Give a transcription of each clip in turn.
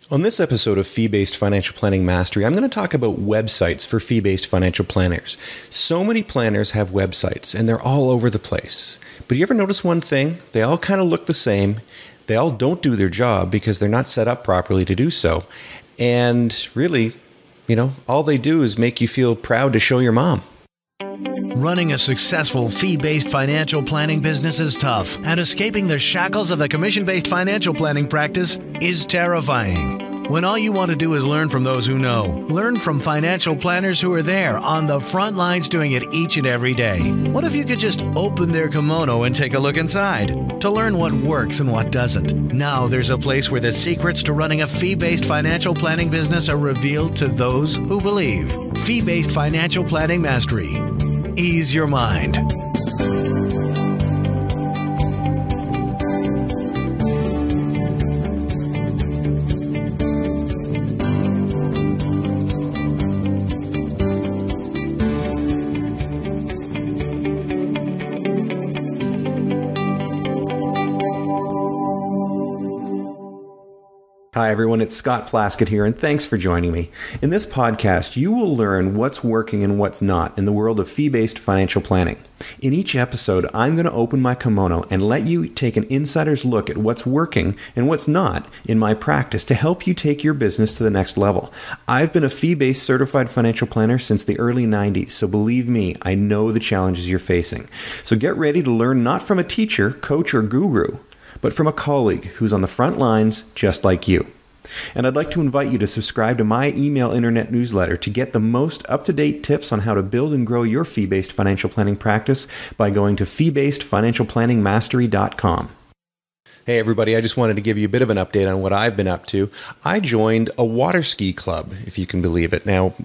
On this episode of Fee-Based Financial Planning Mastery, I'm going to talk about websites for fee-based financial planners. So many planners have websites, and they're all over the place. But you ever notice one thing? They all kind of look the same. They all don't do their job because they're not set up properly to do so. And really, all they do is make you feel proud to show your mom. Running a successful fee-based financial planning business is tough, and escaping the shackles of a commission-based financial planning practice is terrifying. When all you want to do is learn from those who know, learn from financial planners who are there on the front lines doing it each and every day. What if you could just open their kimono and take a look inside to learn what works and what doesn't? Now there's a place where the secrets to running a fee-based financial planning business are revealed to those who believe. Fee-based financial planning mastery. Ease your mind. Hi everyone, it's Scott Plaskett here, and thanks for joining me. In this podcast, you will learn what's working and what's not in the world of fee-based financial planning. In each episode, I'm going to open my kimono and let you take an insider's look at what's working and what's not in my practice to help you take your business to the next level. I've been a fee-based certified financial planner since the early 90s, so believe me, I know the challenges you're facing. So get ready to learn not from a teacher, coach, or guru, but from a colleague who's on the front lines just like you. And I'd like to invite you to subscribe to my email internet newsletter to get the most up-to-date tips on how to build and grow your fee-based financial planning practice by going to feebasedfinancialplanningmastery.com. Hey everybody, I just wanted to give you a bit of an update on what I've been up to. I joined a water ski club, if you can believe it. Now,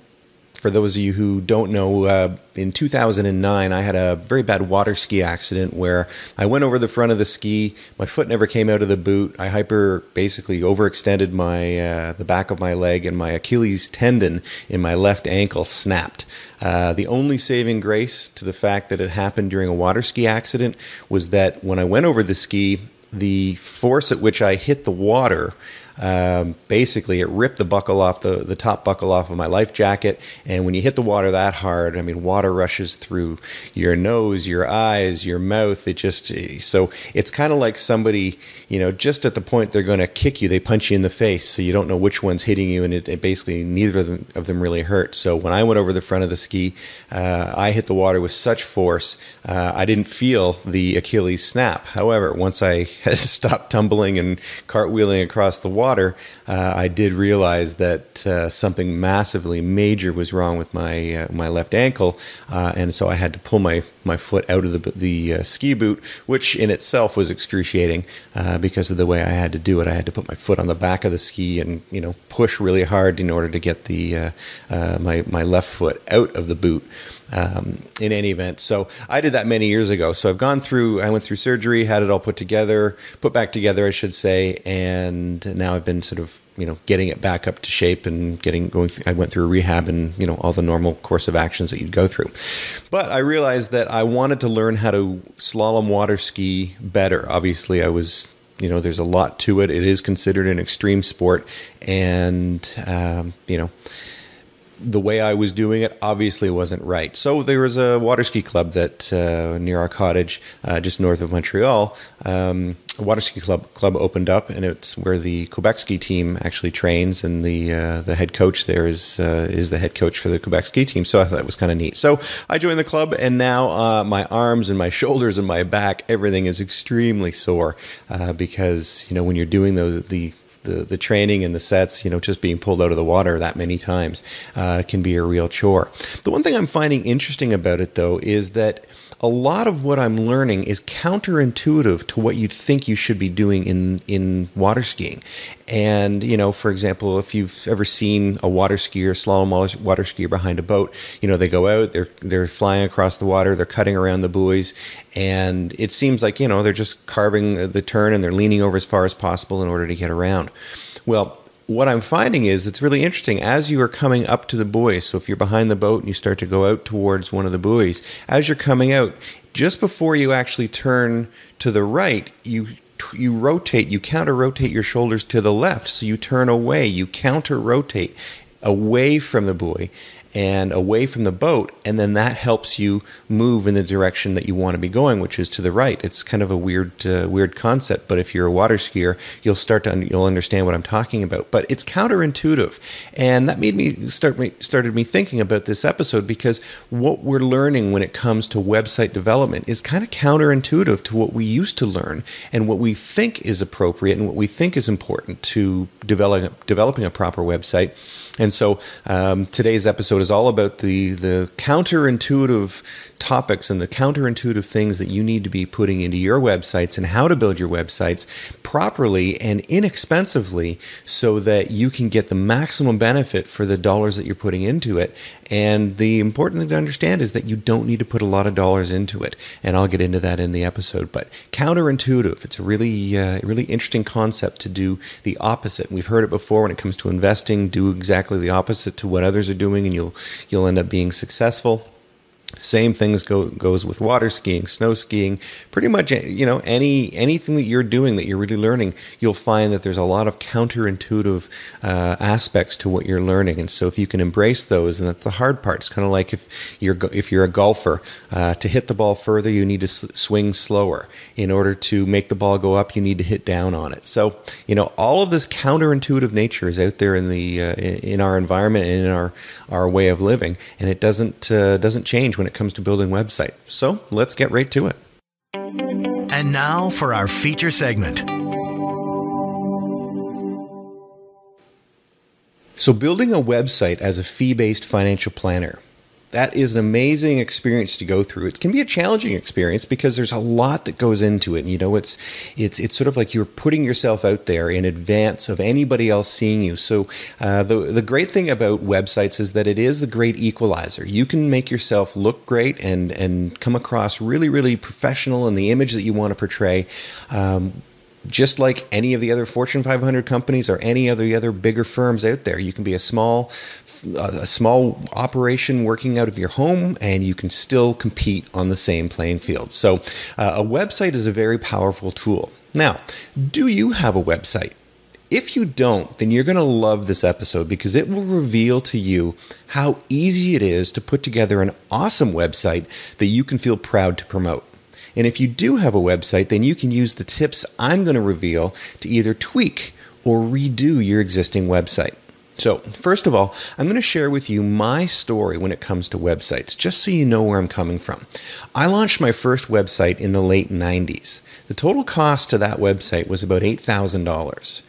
for those of you who don't know, in 2009, I had a very bad water ski accident where I went over the front of the ski. My foot never came out of the boot. I basically overextended the back of my leg, and my Achilles tendon in my left ankle snapped. The only saving grace to the fact that it happened during a water ski accident was that when I went over the ski, the force at which I hit the water, basically it ripped the buckle off, the top buckle off of my life jacket. And when you hit the water that hard, water rushes through your nose, your eyes, your mouth. So it's kind of like somebody, just at the point they're going to kick you, they punch you in the face. So you don't know which one's hitting you, and it basically neither of them really hurt. So when I went over the front of the ski, I hit the water with such force, I didn't feel the Achilles snap. However, once I had stopped tumbling and cartwheeling across the water, I did realize that something massively major was wrong with my left ankle, and so I had to pull my foot out of the ski boot, which in itself was excruciating because of the way I had to do it. I had to put my foot on the back of the ski and push really hard in order to get my left foot out of the boot. In any event, so I did that many years ago. So I went through surgery, had it all put back together, I should say, and now I've been sort of, getting it back up to shape and I went through rehab and, all the normal course of actions that you'd go through. But I realized that I wanted to learn how to slalom water ski better. Obviously, there's a lot to it. It is considered an extreme sport, and, the way I was doing it obviously wasn't right. So there was a water ski club that near our cottage, just north of Montreal. A water ski club opened up, and it's where the Quebec ski team actually trains, and the head coach there is the head coach for the Quebec ski team. So I thought it was kind of neat. So I joined the club, and now my arms and my shoulders and my back, everything is extremely sore because when you're doing the training and the sets, just being pulled out of the water that many times can be a real chore. The one thing I'm finding interesting about it, though, is that a lot of what I'm learning is counterintuitive to what you'd think you should be doing in water skiing. And, for example, if you've ever seen a water skier, slalom water skier behind a boat, they go out, they're flying across the water, they're cutting around the buoys, and it seems like, they're just carving the turn and they're leaning over as far as possible in order to get around. Well, what I'm finding is it's really interesting as you are coming up to the buoys. So if you're behind the boat and you start to go out towards one of the buoys, as you're coming out, just before you actually turn to the right, you you counter rotate your shoulders to the left. So you turn away, you counter rotate away from the buoy and away from the boat, and then that helps you move in the direction that you want to be going, which is to the right. It's kind of a weird concept, but if you're a water skier, you'll understand what I'm talking about. But it's counterintuitive, and that made me started me thinking about this episode, because what we're learning when it comes to website development is kind of counterintuitive to what we used to learn and what we think is appropriate and what we think is important to developing a proper website. And so today's episode is all about the counterintuitive topics and the counterintuitive things that you need to be putting into your websites and how to build your websites properly and inexpensively so that you can get the maximum benefit for the dollars that you're putting into it. And the important thing to understand is that you don't need to put a lot of dollars into it. And I'll get into that in the episode. But counterintuitive, it's a really interesting concept to do the opposite. We've heard it before when it comes to investing. Do exactly the opposite to what others are doing and you'll end up being successful. Same things goes with water skiing, snow skiing, pretty much, anything that you're doing that you're really learning, you'll find that there's a lot of counterintuitive aspects to what you're learning. And so if you can embrace those, and that's the hard part. It's kind of like if you're a golfer, to hit the ball further, you need to swing slower. In order to make the ball go up, you need to hit down on it. So, all of this counterintuitive nature is out there in our environment and in our way of living, and it doesn't change when it comes to building website. So let's get right to it. And now for our feature segment. So building a website as a fee-based financial planner, that is an amazing experience to go through. It can be a challenging experience because there's a lot that goes into it. It's sort of like you're putting yourself out there in advance of anybody else seeing you. So the great thing about websites is that it is the great equalizer. You can make yourself look great and come across really, really professional in the image that you want to portray. Just like any of the other Fortune 500 companies or any of the other bigger firms out there, you can be a small operation working out of your home, and you can still compete on the same playing field. So a website is a very powerful tool. Now, do you have a website? If you don't, then you're going to love this episode because it will reveal to you how easy it is to put together an awesome website that you can feel proud to promote. And if you do have a website, then you can use the tips I'm going to reveal to either tweak or redo your existing website. So, first of all, I'm going to share with you my story when it comes to websites, just so you know where I'm coming from. I launched my first website in the late 90s. The total cost to that website was about $8,000.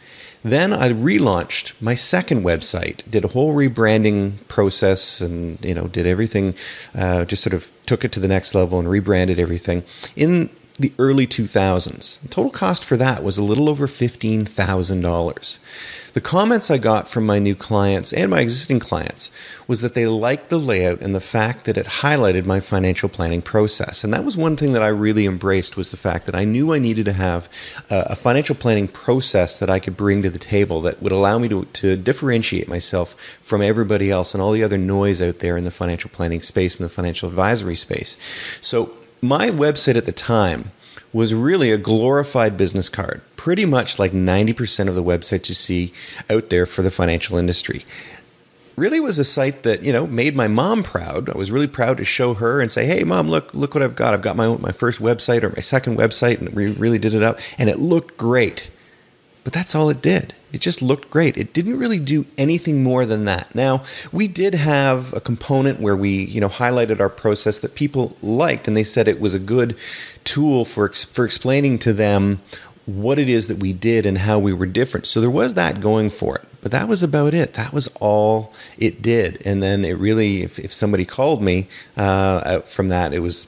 Then I relaunched my second website, did a whole rebranding process and, did everything, just sort of took it to the next level and rebranded everything in the early 2000s. The total cost for that was a little over $15,000. The comments I got from my new clients and my existing clients was that they liked the layout and the fact that it highlighted my financial planning process. And that was one thing that I really embraced, was the fact that I knew I needed to have a financial planning process that I could bring to the table that would allow me to differentiate myself from everybody else and all the other noise out there in the financial planning space and the financial advisory space. So my website at the time was really a glorified business card, pretty much like 90% of the websites you see out there for the financial industry. Really was a site that, made my mom proud. I was really proud to show her and say, hey, Mom, look what I've got. I've got my first website or my second website, and we really did it up, and it looked great. But that's all it did. It just looked great. It didn't really do anything more than that. Now, we did have a component where we, highlighted our process that people liked, and they said it was a good tool for explaining to them what it is that we did and how we were different. So there was that going for it. But that was about it. That was all it did. And then it really, if somebody called me from that, it was,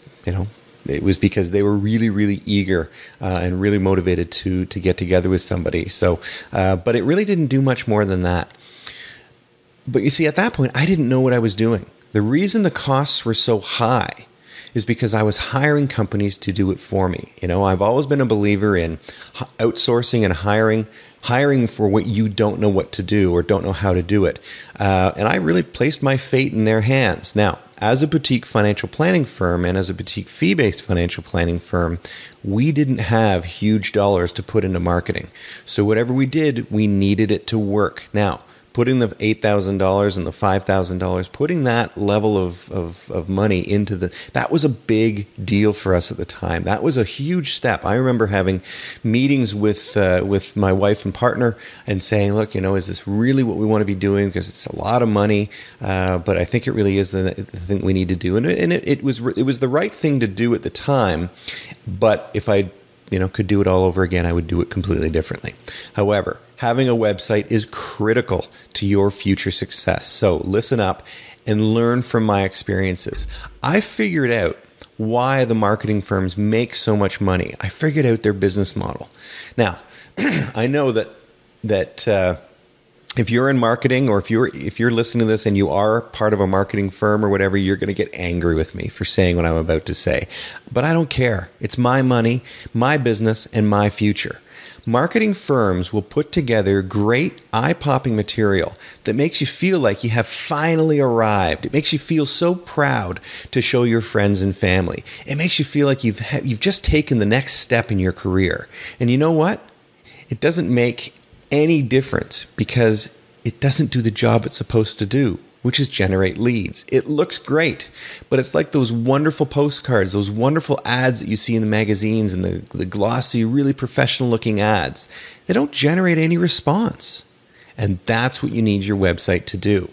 it was because they were really, really eager and really motivated to get together with somebody. So, but it really didn't do much more than that. But you see, at that point, I didn't know what I was doing. The reason the costs were so high is because I was hiring companies to do it for me. I've always been a believer in outsourcing and hiring for what you don't know what to do or don't know how to do it. And I really placed my fate in their hands. Now, as a boutique financial planning firm and as a boutique fee-based financial planning firm, we didn't have huge dollars to put into marketing. So whatever we did, we needed it to work. Now, putting the $8,000 and the $5,000, putting that level of money into that was a big deal for us at the time. That was a huge step. I remember having meetings with my wife and partner and saying, look, is this really what we want to be doing? Because it's a lot of money, but I think it really is the thing we need to do. And it was the right thing to do at the time. But if I could do it all over again, I would do it completely differently. However, having a website is critical to your future success. So listen up and learn from my experiences. I figured out why the marketing firms make so much money. I figured out their business model. Now, I know that if you're in marketing, or if you're listening to this and you are part of a marketing firm or whatever, you're going to get angry with me for saying what I'm about to say. But I don't care. It's my money, my business, and my future. Marketing firms will put together great eye-popping material that makes you feel like you have finally arrived. It makes you feel so proud to show your friends and family. It makes you feel like you've just taken the next step in your career. And you know what? It doesn't make any difference because it doesn't do the job it's supposed to do, which is generate leads. It looks great, but it's like those wonderful postcards, those wonderful ads that you see in the magazines and the glossy, really professional looking ads. They don't generate any response. And that's what you need your website to do.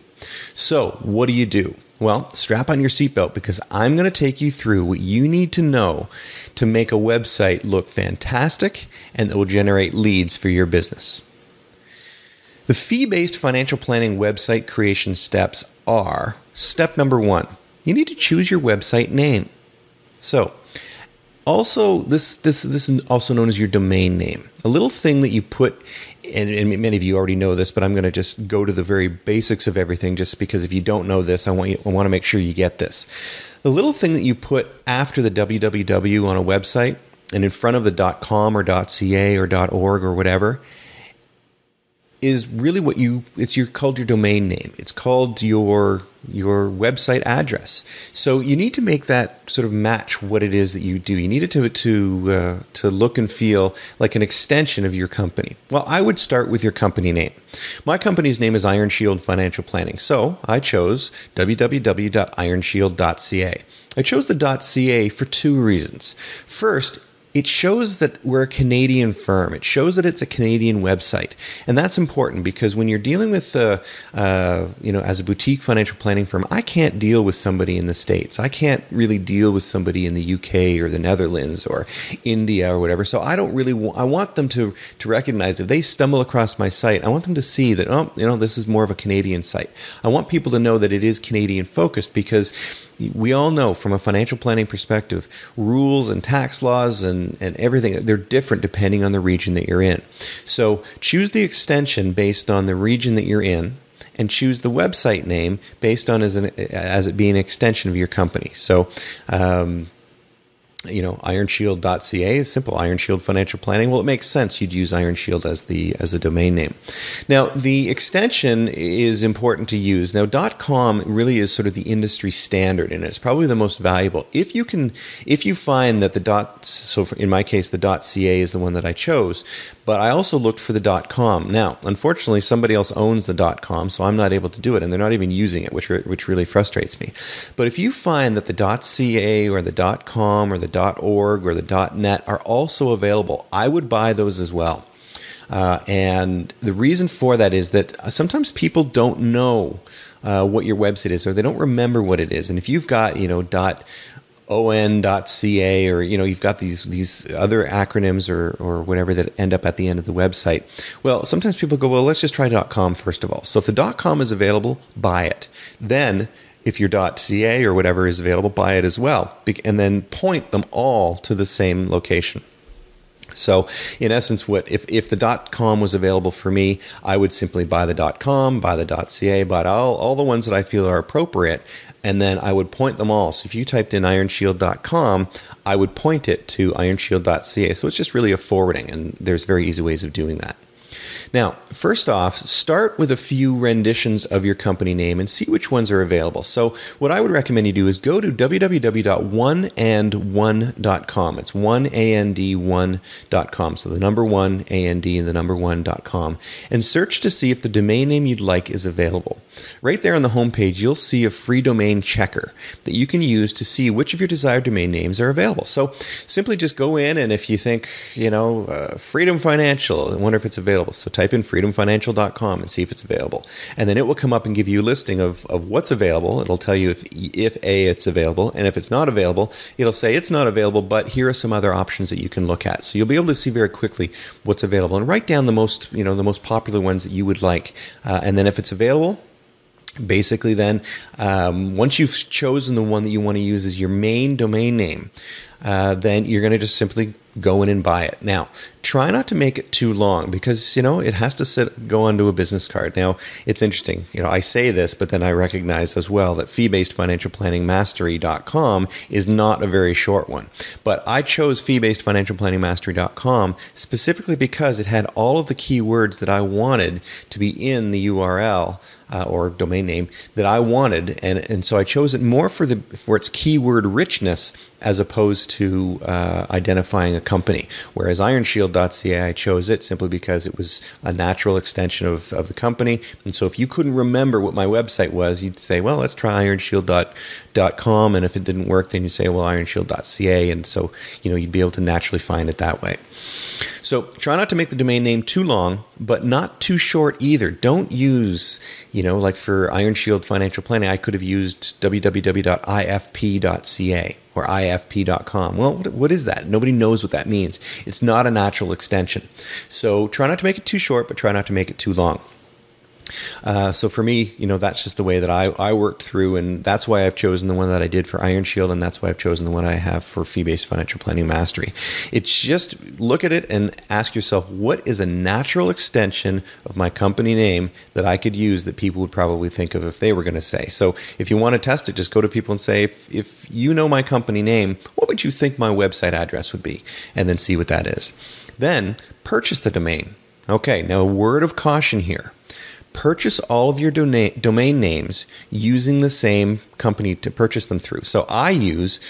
So what do? Well, strap on your seatbelt because I'm going to take you through what you need to know to make a website look fantastic and that will generate leads for your business. The fee-based financial planning website creation steps are: step number 1, you need to choose your website name. So, also this is also known as your domain name. A little thing that you put, and many of you already know this, but I'm going to just go to the very basics of everything, just because if you don't know this, I want to make sure you get this. The little thing that you put after the www on a website and in front of the .com or .ca or .org or whatever is really called your domain name. It's called your website address. So you need to make that sort of match what it is that you do. You need it to look and feel like an extension of your company. Well, I would start with your company name. My company's name is Iron Shield Financial Planning. So I chose www.ironshield.ca. I chose the .ca for 2 reasons. First, it shows that we're a Canadian firm. It shows that it's a Canadian website. And that's important because when you're dealing with, as a boutique financial planning firm, I can't deal with somebody in the States. I can't really deal with somebody in the UK or the Netherlands or India or whatever. So I don't really I want them to recognize if they stumble across my site, I want them to see that, this is more of a Canadian site. I want people to know that it is Canadian focused because we all know from a financial planning perspective, rules and tax laws and everything, they're different depending on the region that you're in. So choose the extension based on the region that you're in and choose the website name based on as it being an extension of your company. So, ironshield.ca is simple. Iron Shield Financial Planning. Well, it makes sense you'd use Iron Shield as a domain name. Now, the extension is important to use. Now, .com really is sort of the industry standard, and it's probably the most valuable. If you find that so in my case, the .ca is the one that I chose, but I also looked for the .com. Now, unfortunately, somebody else owns the .com, so I'm not able to do it, and they're not even using it, which really frustrates me. But if you find that the .ca or the .com or the .org or the .net are also available, I would buy those as well. And the reason for that is that sometimes people don't know what your website is, or they don't remember what it is. And if you've got .on.ca or you've got these other acronyms or whatever that end up at the end of the website, well, sometimes people go, well, let's just try .com first of all. So if the .com is available, buy it. Then if your .ca or whatever is available, buy it as well, and then point them all to the same location. So in essence, if the .com was available for me, I would simply buy the .com, buy the .ca, buy all the ones that I feel are appropriate, and then I would point them all. So if you typed in ironshield.com, I would point it to ironshield.ca. So it's just really a forwarding, and there's very easy ways of doing that. Now, first off, start with a few renditions of your company name and see which ones are available. So what I would recommend you do is go to www.oneand1.com. It's 1and1.com. So the number 1, and the number 1.com. And search to see if the domain name you'd like is available. Right there on the homepage, you'll see a free domain checker that you can use to see which of your desired domain names are available. So simply just go in, and if you think, Freedom Financial, I wonder if it's available. So type in freedomfinancial.com and see if it's available. And then it will come up and give you a listing of what's available. It'll tell you if A, it's available, and if it's not available, it'll say it's not available, but here are some other options that you can look at. So you'll be able to see very quickly what's available and write down the most popular ones that you would like. And then if it's available, basically then, once you've chosen the one that you want to use as your main domain name, then you're going to just simply go in and buy it. Now, try not to make it too long because, it has to go onto a business card. Now, it's interesting. I say this, but then I recognize as well that fee-based financial planning mastery.com is not a very short one. But I chose fee-based financial planning mastery.com specifically because it had all of the keywords that I wanted to be in the URL or domain name that I wanted, and so I chose it more for its keyword richness as opposed to identifying a company. Whereas ironshield.ca, I chose it simply because it was a natural extension of the company. And so if you couldn't remember what my website was, you'd say, well, let's try ironshield.com, and if it didn't work, then you'd say, well, ironshield.ca, and so you'd be able to naturally find it that way. So try not to make the domain name too long, but not too short either. Don't use, like for Iron Shield Financial Planning, I could have used www.ifp.ca or ifp.com. Well, what is that? Nobody knows what that means. It's not a natural extension. So try not to make it too short, but try not to make it too long. So for me, that's just the way that I worked through, and that's why I've chosen the one that I did for Iron Shield, and that's why I've chosen the one I have for Fee-Based Financial Planning Mastery. It's just look at it and ask yourself, what is a natural extension of my company name that I could use that people would probably think of if they were going to say? So if you want to test it, just go to people and say, if you know my company name, what would you think my website address would be? And then see what that is. Then purchase the domain. Okay, now a word of caution here. Purchase all of your domain names using the same company to purchase them through. So I use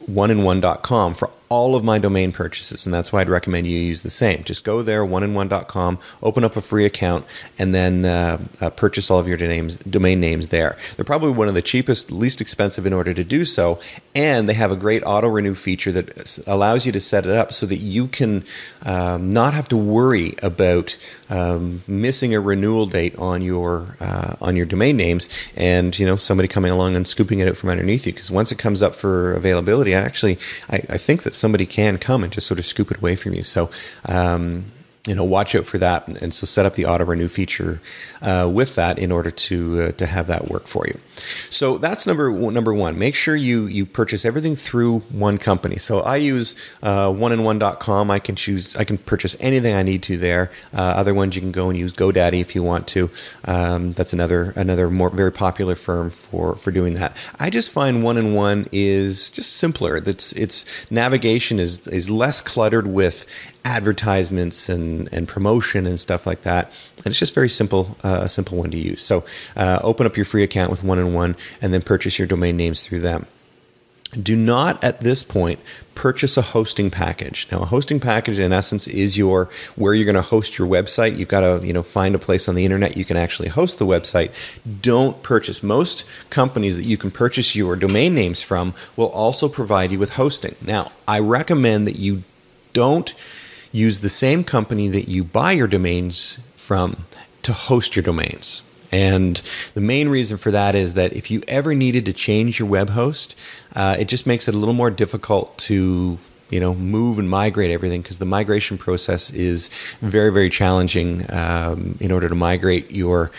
oneandone.com for all of my domain purchases, and that's why I'd recommend you use the same. Just go there, oneandone.com, open up a free account, and then purchase all of your domain names there. They're probably one of the cheapest, least expensive in order to do so, and they have a great auto-renew feature that allows you to set it up so that you can not have to worry about missing a renewal date on your domain names and somebody coming along and scooping it out from underneath you. Because once it comes up for availability, I think that somebody can come and just sort of scoop it away from you. So, watch out for that, and so set up the auto renew feature with that in order to have that work for you. So that's number one. Make sure you purchase everything through one company. So I use oneandone.com. I can purchase anything I need to there. Other ones you can go and use GoDaddy if you want to. That's another more very popular firm for doing that. I just find One and One is just simpler. Its navigation is less cluttered with advertisements and promotion and stuff like that, and it's just very simple, a simple one to use. So open up your free account with One and One, and then purchase your domain names through them. Do not at this point purchase a hosting package. Now, a hosting package in essence is where you're going to host your website. You've got to find a place on the internet you can actually host the website. Don't purchase. Most companies that you can purchase your domain names from will also provide you with hosting. Now, I recommend that you don't use the same company that you buy your domains from to host your domains. And the main reason for that is that if you ever needed to change your web host, it just makes it a little more difficult to move and migrate everything, because the migration process is very, very challenging in order to migrate your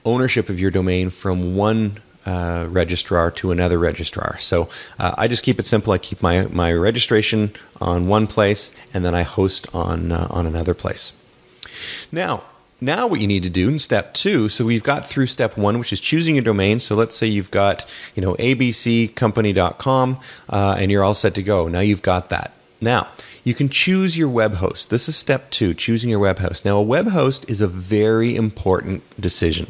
ownership of your domain from one registrar to another registrar. So I just keep it simple. I keep my registration on one place, and then I host on another place. Now, now what you need to do in step 2, so we've got through step 1, which is choosing your domain. So let's say you've got, abccompany.com, and you're all set to go. Now you've got that. Now, you can choose your web host. This is step 2, choosing your web host. Now, a web host is a very important decision.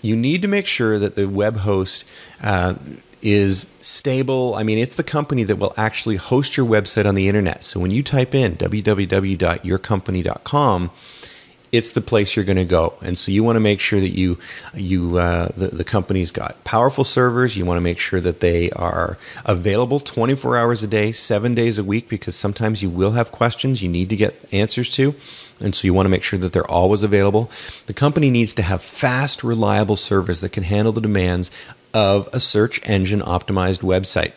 You need to make sure that the web host is stable. I mean, it's the company that will actually host your website on the internet. So when you type in www.yourcompany.com, it's the place you're going to go. And so you want to make sure that the company's got powerful servers. You want to make sure that they are available 24 hours a day, 7 days a week, because sometimes you will have questions you need to get answers to. And so you want to make sure that they're always available. The company needs to have fast, reliable servers that can handle the demands of a search engine optimized website.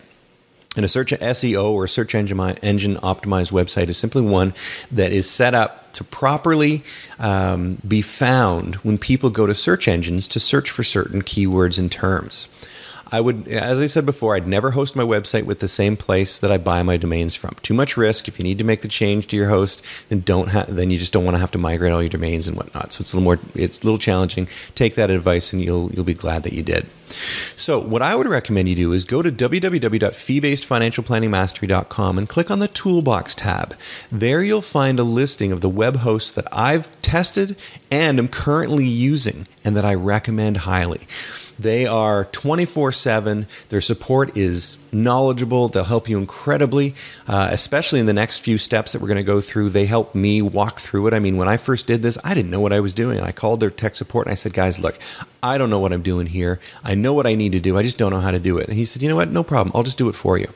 And a search SEO or a search engine optimized website is simply one that is set up to properly be found when people go to search engines to search for certain keywords and terms. I would, as I said before, I'd never host my website with the same place that I buy my domains from. Too much risk. If you need to make the change to your host, then then you just don't want to have to migrate all your domains and whatnot. So it's a little challenging. Take that advice, and you'll be glad that you did. So what I would recommend you do is go to www.feebasedfinancialplanningmastery.com and click on the Toolbox tab. There you'll find a listing of the web hosts that I've tested and am currently using and that I recommend highly. They are 24/7. Their support is knowledgeable. They'll help you incredibly, especially in the next few steps that we're going to go through. They help me walk through it. I mean, when I first did this, I didn't know what I was doing. I called their tech support and I said, guys, look, I don't know what I'm doing here. I know what I need to do. I just don't know how to do it. And he said, you know what? No problem. I'll just do it for you.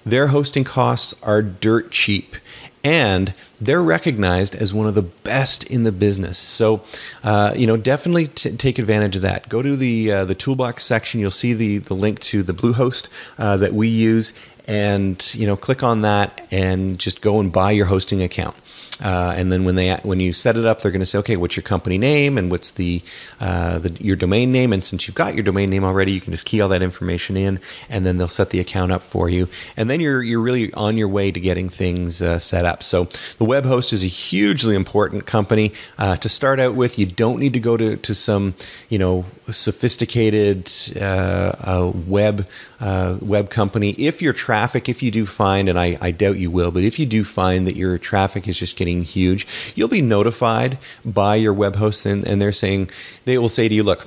Their hosting costs are dirt cheap. And they're recognized as one of the best in the business. So, definitely take advantage of that. Go to the Toolbox section. You'll see the link to the Bluehost that we use, and click on that and just go and buy your hosting account. And then when you set it up, they're going to say, okay, what's your company name and what's your domain name? And since you've got your domain name already, you can just key all that information in, and then they'll set the account up for you. And then you're really on your way to getting things set up. So the web host is a hugely important company to start out with. You don't need to go to some sophisticated web company. If your traffic, if you do find, and I doubt you will, but if you do find that your traffic is just getting huge, you'll be notified by your web host, and they will say to you, look,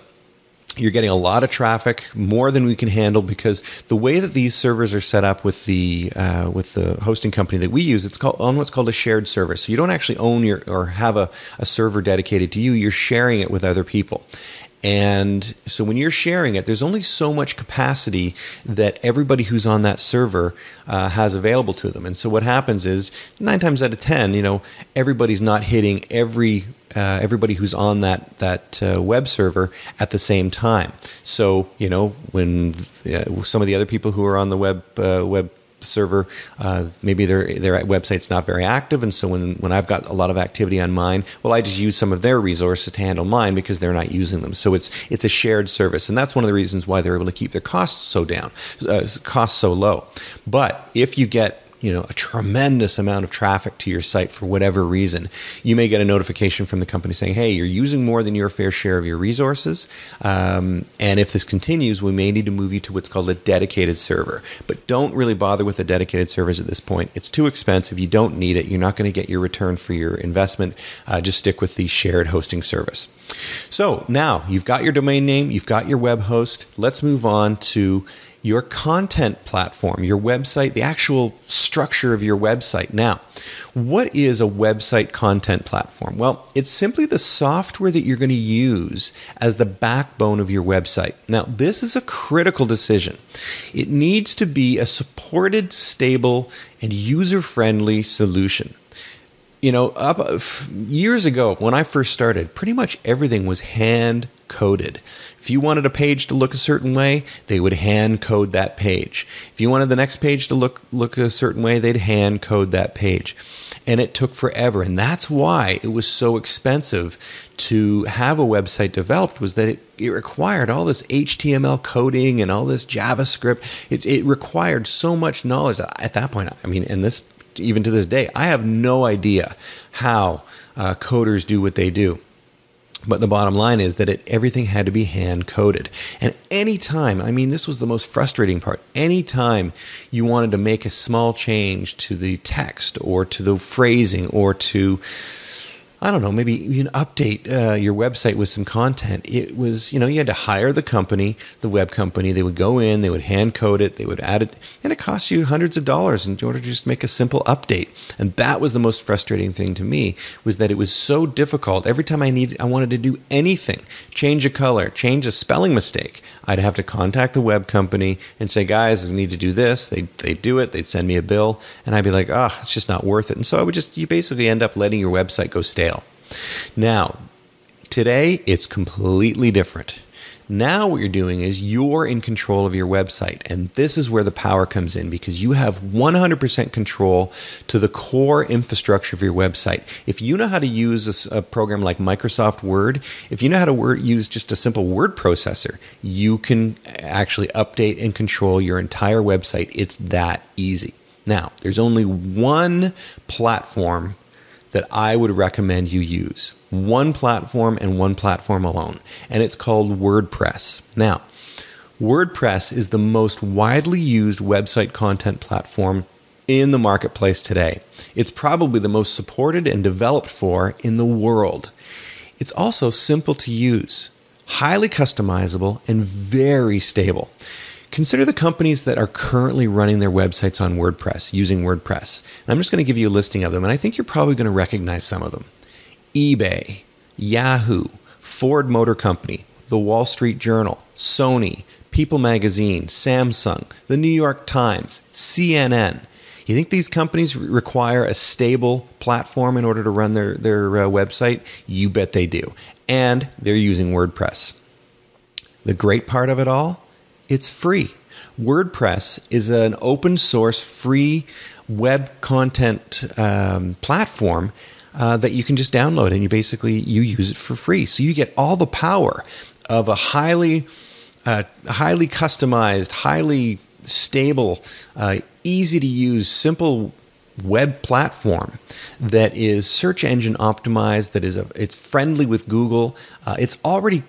you're getting a lot of traffic, more than we can handle, because the way that these servers are set up with the hosting company that we use, it's on what's called a shared server. So you don't actually own or have a server dedicated to you. You're sharing it with other people. And so when you're sharing it, there's only so much capacity that everybody who's on that server has available to them. And so what happens is 9 times out of 10, everybody's not hitting everybody who's on that web server at the same time. So when some of the other people who are on the web server, maybe their website's not very active, and so when I've got a lot of activity on mine, well, I just use some of their resources to handle mine because they're not using them. So it's a shared service, and that's one of the reasons why they're able to keep their costs so low. But if you get a tremendous amount of traffic to your site for whatever reason, you may get a notification from the company saying, hey, you're using more than your fair share of your resources. And if this continues, we may need to move you to what's called a dedicated server. But don't really bother with the dedicated servers at this point. It's too expensive. You don't need it. You're not going to get your return for your investment. Just stick with the shared hosting service. So now you've got your domain name, you've got your web host. Let's move on to your content platform, your website, the actual structure of your website. Now, what is a website content platform? Well, it's simply the software that you're going to use as the backbone of your website. Now, this is a critical decision. It needs to be a supported, stable, and user-friendly solution. Years ago, when I first started, pretty much everything was hand coded. If you wanted a page to look a certain way, they would hand code that page. If you wanted the next page to look a certain way, they'd hand code that page. And it took forever. And that's why it was so expensive to have a website developed, was that it required all this HTML coding and all this JavaScript. It required so much knowledge at that point. I mean, and this, even to this day, I have no idea how coders do what they do. But the bottom line is that everything had to be hand coded. And anytime, I mean, this was the most frustrating part. Anytime you wanted to make a small change to the text or to the phrasing or to, I don't know, maybe even update your website with some content. It was, you had to hire the company, the web company. They would go in, they would hand code it, they would add it, and it cost you hundreds of dollars in order to just make a simple update. And that was the most frustrating thing to me, was that it was so difficult. Every time I wanted to do anything, change a color, change a spelling mistake, I'd have to contact the web company and say, guys, I need to do this. They'd do it. They'd send me a bill, and I'd be like, it's just not worth it. And so you basically end up letting your website go stale. Now, today, it's completely different. Now what you're doing is you're in control of your website, and this is where the power comes in, because you have 100% control to the core infrastructure of your website. If you know how to use a program like Microsoft Word, if you know how to use just a simple word processor, you can actually update and control your entire website. It's that easy. Now, there's only one platform that I would recommend you use. One platform and one platform alone. And it's called WordPress. Now, WordPress is the most widely used website content platform in the marketplace today. It's probably the most supported and developed for in the world. It's also simple to use, highly customizable, and very stable. Consider the companies that are currently running their websites on WordPress, using WordPress. And I'm just going to give you a listing of them, and I think you're probably going to recognize some of them. eBay, Yahoo, Ford Motor Company, The Wall Street Journal, Sony, People Magazine, Samsung, The New York Times, CNN. You think these companies require a stable platform in order to run their website? You bet they do. And they're using WordPress. The great part of it all? It's free. WordPress is an open source, free web content platform that you can just download, and you use it for free. So you get all the power of a highly customized, highly stable, easy to use, simple web platform that is search engine optimized. It's friendly with Google. It's already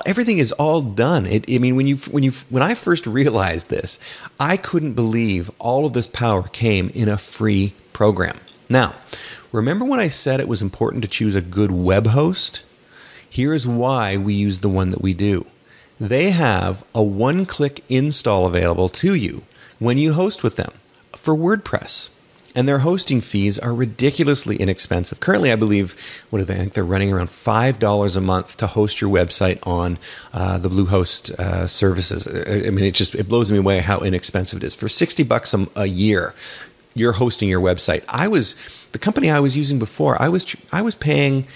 everything is all done. When I first realized this, I couldn't believe all of this power came in a free program. Now, remember when I said it was important to choose a good web host? Here's why we use the one that we do. They have a one-click install available to you when you host with them for WordPress. And their hosting fees are ridiculously inexpensive. Currently, I believe, I think they're running around $5 a month to host your website on the Bluehost services. It blows me away how inexpensive it is. For $60 a year, you're hosting your website. The company I was using before, I was paying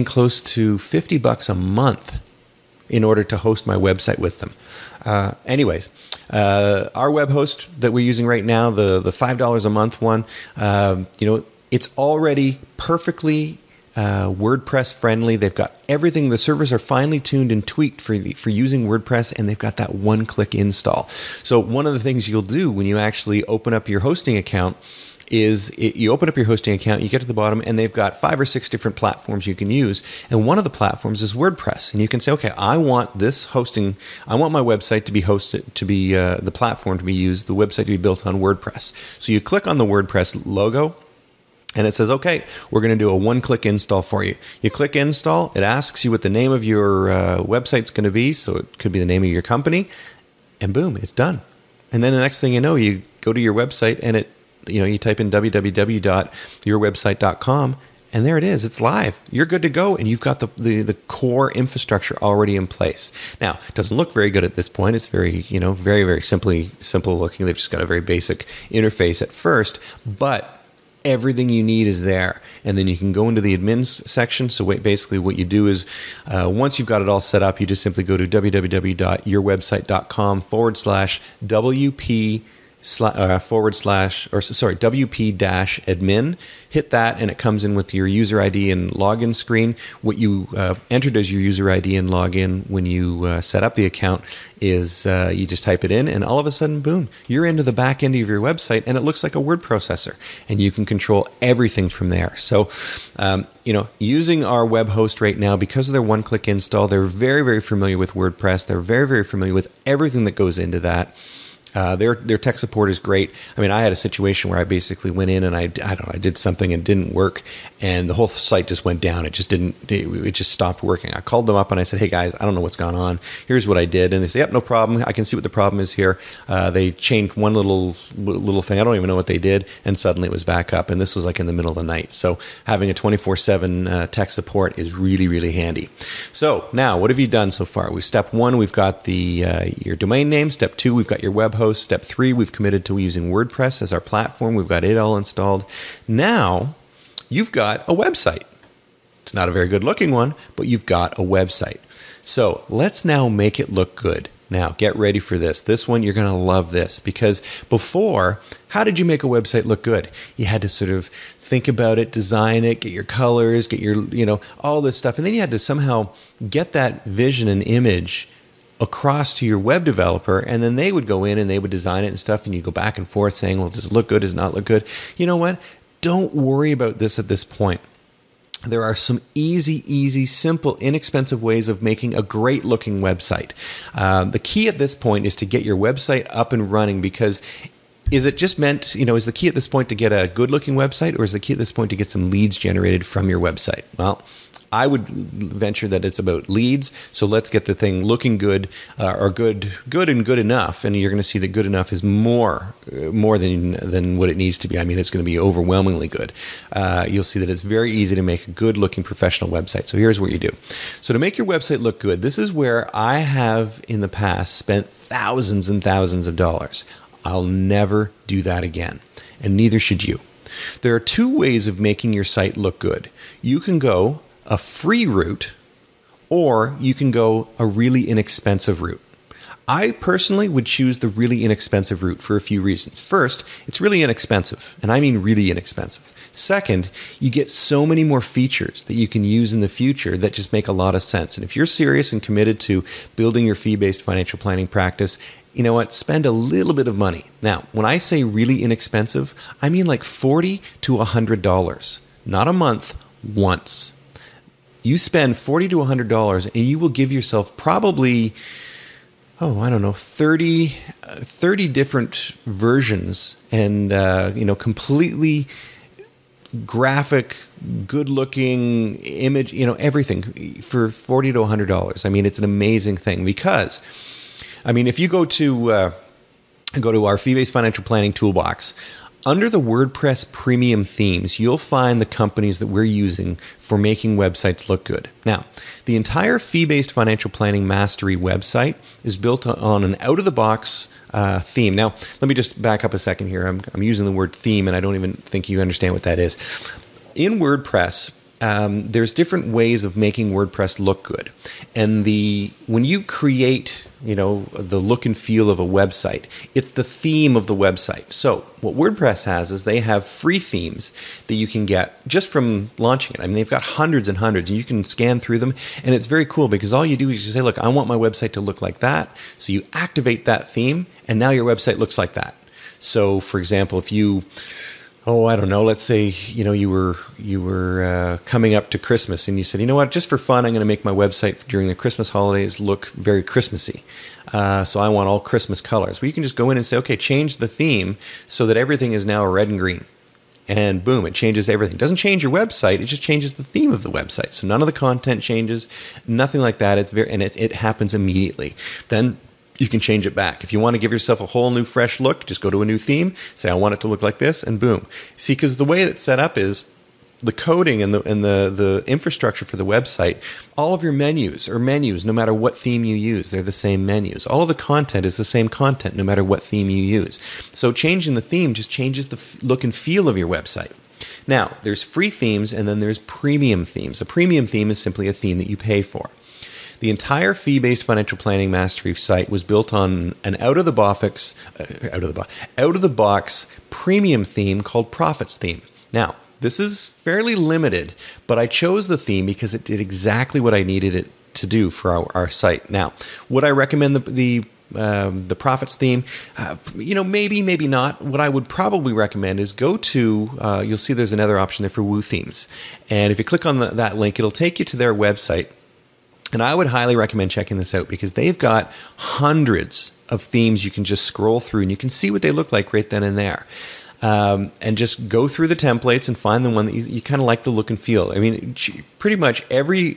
close to $50 a month in order to host my website with them. Our web host that we're using right now, the $5 a month one, it's already perfectly WordPress friendly. They've got everything. The servers are finely tuned and tweaked for using WordPress, and they've got that one-click install. So one of the things you'll do when you actually open up your hosting account is you open up your hosting account, you get to the bottom, and they've got 5 or 6 different platforms you can use. And one of the platforms is WordPress. And you can say, okay, I want this hosting, I want my website to be hosted, to be the platform to be used, the website to be built on WordPress. So you click on the WordPress logo, and it says, okay, we're going to do a one-click install for you. You click install, it asks you what the name of your website's going to be, so it could be the name of your company, and boom, it's done. And then the next thing you know, you go to your website, and you type in www.yourwebsite.com, and there it is. It's live. You're good to go, and you've got the core infrastructure already in place. Now, it doesn't look very good at this point. It's very, very, very simple looking. They've just got a very basic interface at first, but everything you need is there. And then you can go into the admins section. So basically what you do is once you've got it all set up, you just simply go to www.yourwebsite.com/WP WP-admin. Hit that, and it comes in with your user ID and login screen. What you entered as your user ID and login when you set up the account is you just type it in, and all of a sudden, boom, you're into the back end of your website, and it looks like a word processor, and you can control everything from there. So, using our web host right now, because of their one-click install, they're very, very familiar with WordPress. They're very, very familiar with everything that goes into that. Their tech support is great. I mean, I had a situation where I basically went in and I did something and it didn't work, and the whole site just went down. It just stopped working. I called them up and I said, "Hey guys, I don't know what's gone on. Here's what I did." And they said, "Yep, no problem. I can see what the problem is here." They changed one little thing. I don't even know what they did, and suddenly it was back up. And this was like in the middle of the night. So having a 24/7 tech support is really, really handy. So now, what have you done so far? Step 1, we've got your domain name. Step 2, we've got your web host. Step 3, we've committed to using WordPress as our platform. We've got it all installed. Now, you've got a website. It's not a very good looking one, but you've got a website. So let's now make it look good. Now, get ready for this. This one, you're going to love this, because before, how did you make a website look good? You had to sort of think about it, design it, get your colors, get your, all this stuff. And then you had to somehow get that vision and image across to your web developer, and then they would go in and they would design it and stuff, and you go back and forth saying, well, does it look good, does it not look good? You know what? Don't worry about this at this point. There are some easy, simple, inexpensive ways of making a great looking website. The key at this point is to get your website up and running, because is it just meant, is the key at this point to get a good looking website, or is the key at this point to get some leads generated from your website? Well, I would venture that it's about leads. So let's get the thing looking good, or good and good enough. And you're going to see that good enough is more than what it needs to be. I mean, it's going to be overwhelmingly good. You'll see that it's very easy to make a good looking professional website. So here's what you do. So to make your website look good, this is where I have in the past spent thousands and thousands of dollars. I'll never do that again. And neither should you. There are 2 ways of making your site look good. You can go a free route, or you can go a really inexpensive route. I personally would choose the really inexpensive route for a few reasons. First, it's really inexpensive, and I mean really inexpensive. Second, you get so many more features that you can use in the future that just make a lot of sense. And if you're serious and committed to building your fee-based financial planning practice, you know what? Spend a little bit of money. Now, when I say really inexpensive, I mean like $40 to $100, not a month, once. You spend $40 to $100 and you will give yourself probably, 30 different versions and, completely graphic, good-looking image, everything for $40 to $100. I mean, it's an amazing thing, because, if you go to our fee-based financial planning toolbox, under the WordPress premium themes, you'll find the companies that we're using for making websites look good. Now, the entire fee-based financial planning mastery website is built on an out-of-the-box theme. Now, let me just back up a second here. I'm using the word theme, and I don't even think you understand what that is. In WordPress, there's different ways of making WordPress look good. And when you create, the look and feel of a website, it's the theme of the website. So what WordPress has is they have free themes that you can get just from launching it. I mean, they've got hundreds and hundreds, and you can scan through them. And it's very cool, because all you do is you say, look, I want my website to look like that. So you activate that theme, and now your website looks like that. So for example, if you... let's say, you were coming up to Christmas, and you said, you know what, just for fun, I'm going to make my website during the Christmas holidays look very Christmassy. So I want all Christmas colors. Well, you can just go in and say, okay, change the theme so that everything is now red and green. And boom, it changes everything. It doesn't change your website, it just changes the theme of the website. So none of the content changes, nothing like that. It happens immediately. Then you can change it back. If you want to give yourself a whole new fresh look, just go to a new theme, say I want it to look like this, and boom. See, because the way it's set up is the coding and the infrastructure for the website, all of your menus are menus no matter what theme you use. They're the same menus. All of the content is the same content no matter what theme you use. So changing the theme just changes the look and feel of your website. Now, there's free themes, and then there's premium themes. A premium theme is simply a theme that you pay for. The entire fee-based financial planning mastery site was built on an out of the box premium theme called Profits Theme. Now, this is fairly limited, but I chose the theme because it did exactly what I needed it to do for our site. Now, would I recommend the Profits theme? Maybe not. What I would probably recommend is go to, you'll see there's another option there for Woo Themes. And if you click on that link, it'll take you to their website. And I would highly recommend checking this out because they've got hundreds of themes you can just scroll through and you can see what they look like right then and there. And just go through the templates and find the one that you kind of like the look and feel. I mean, pretty much every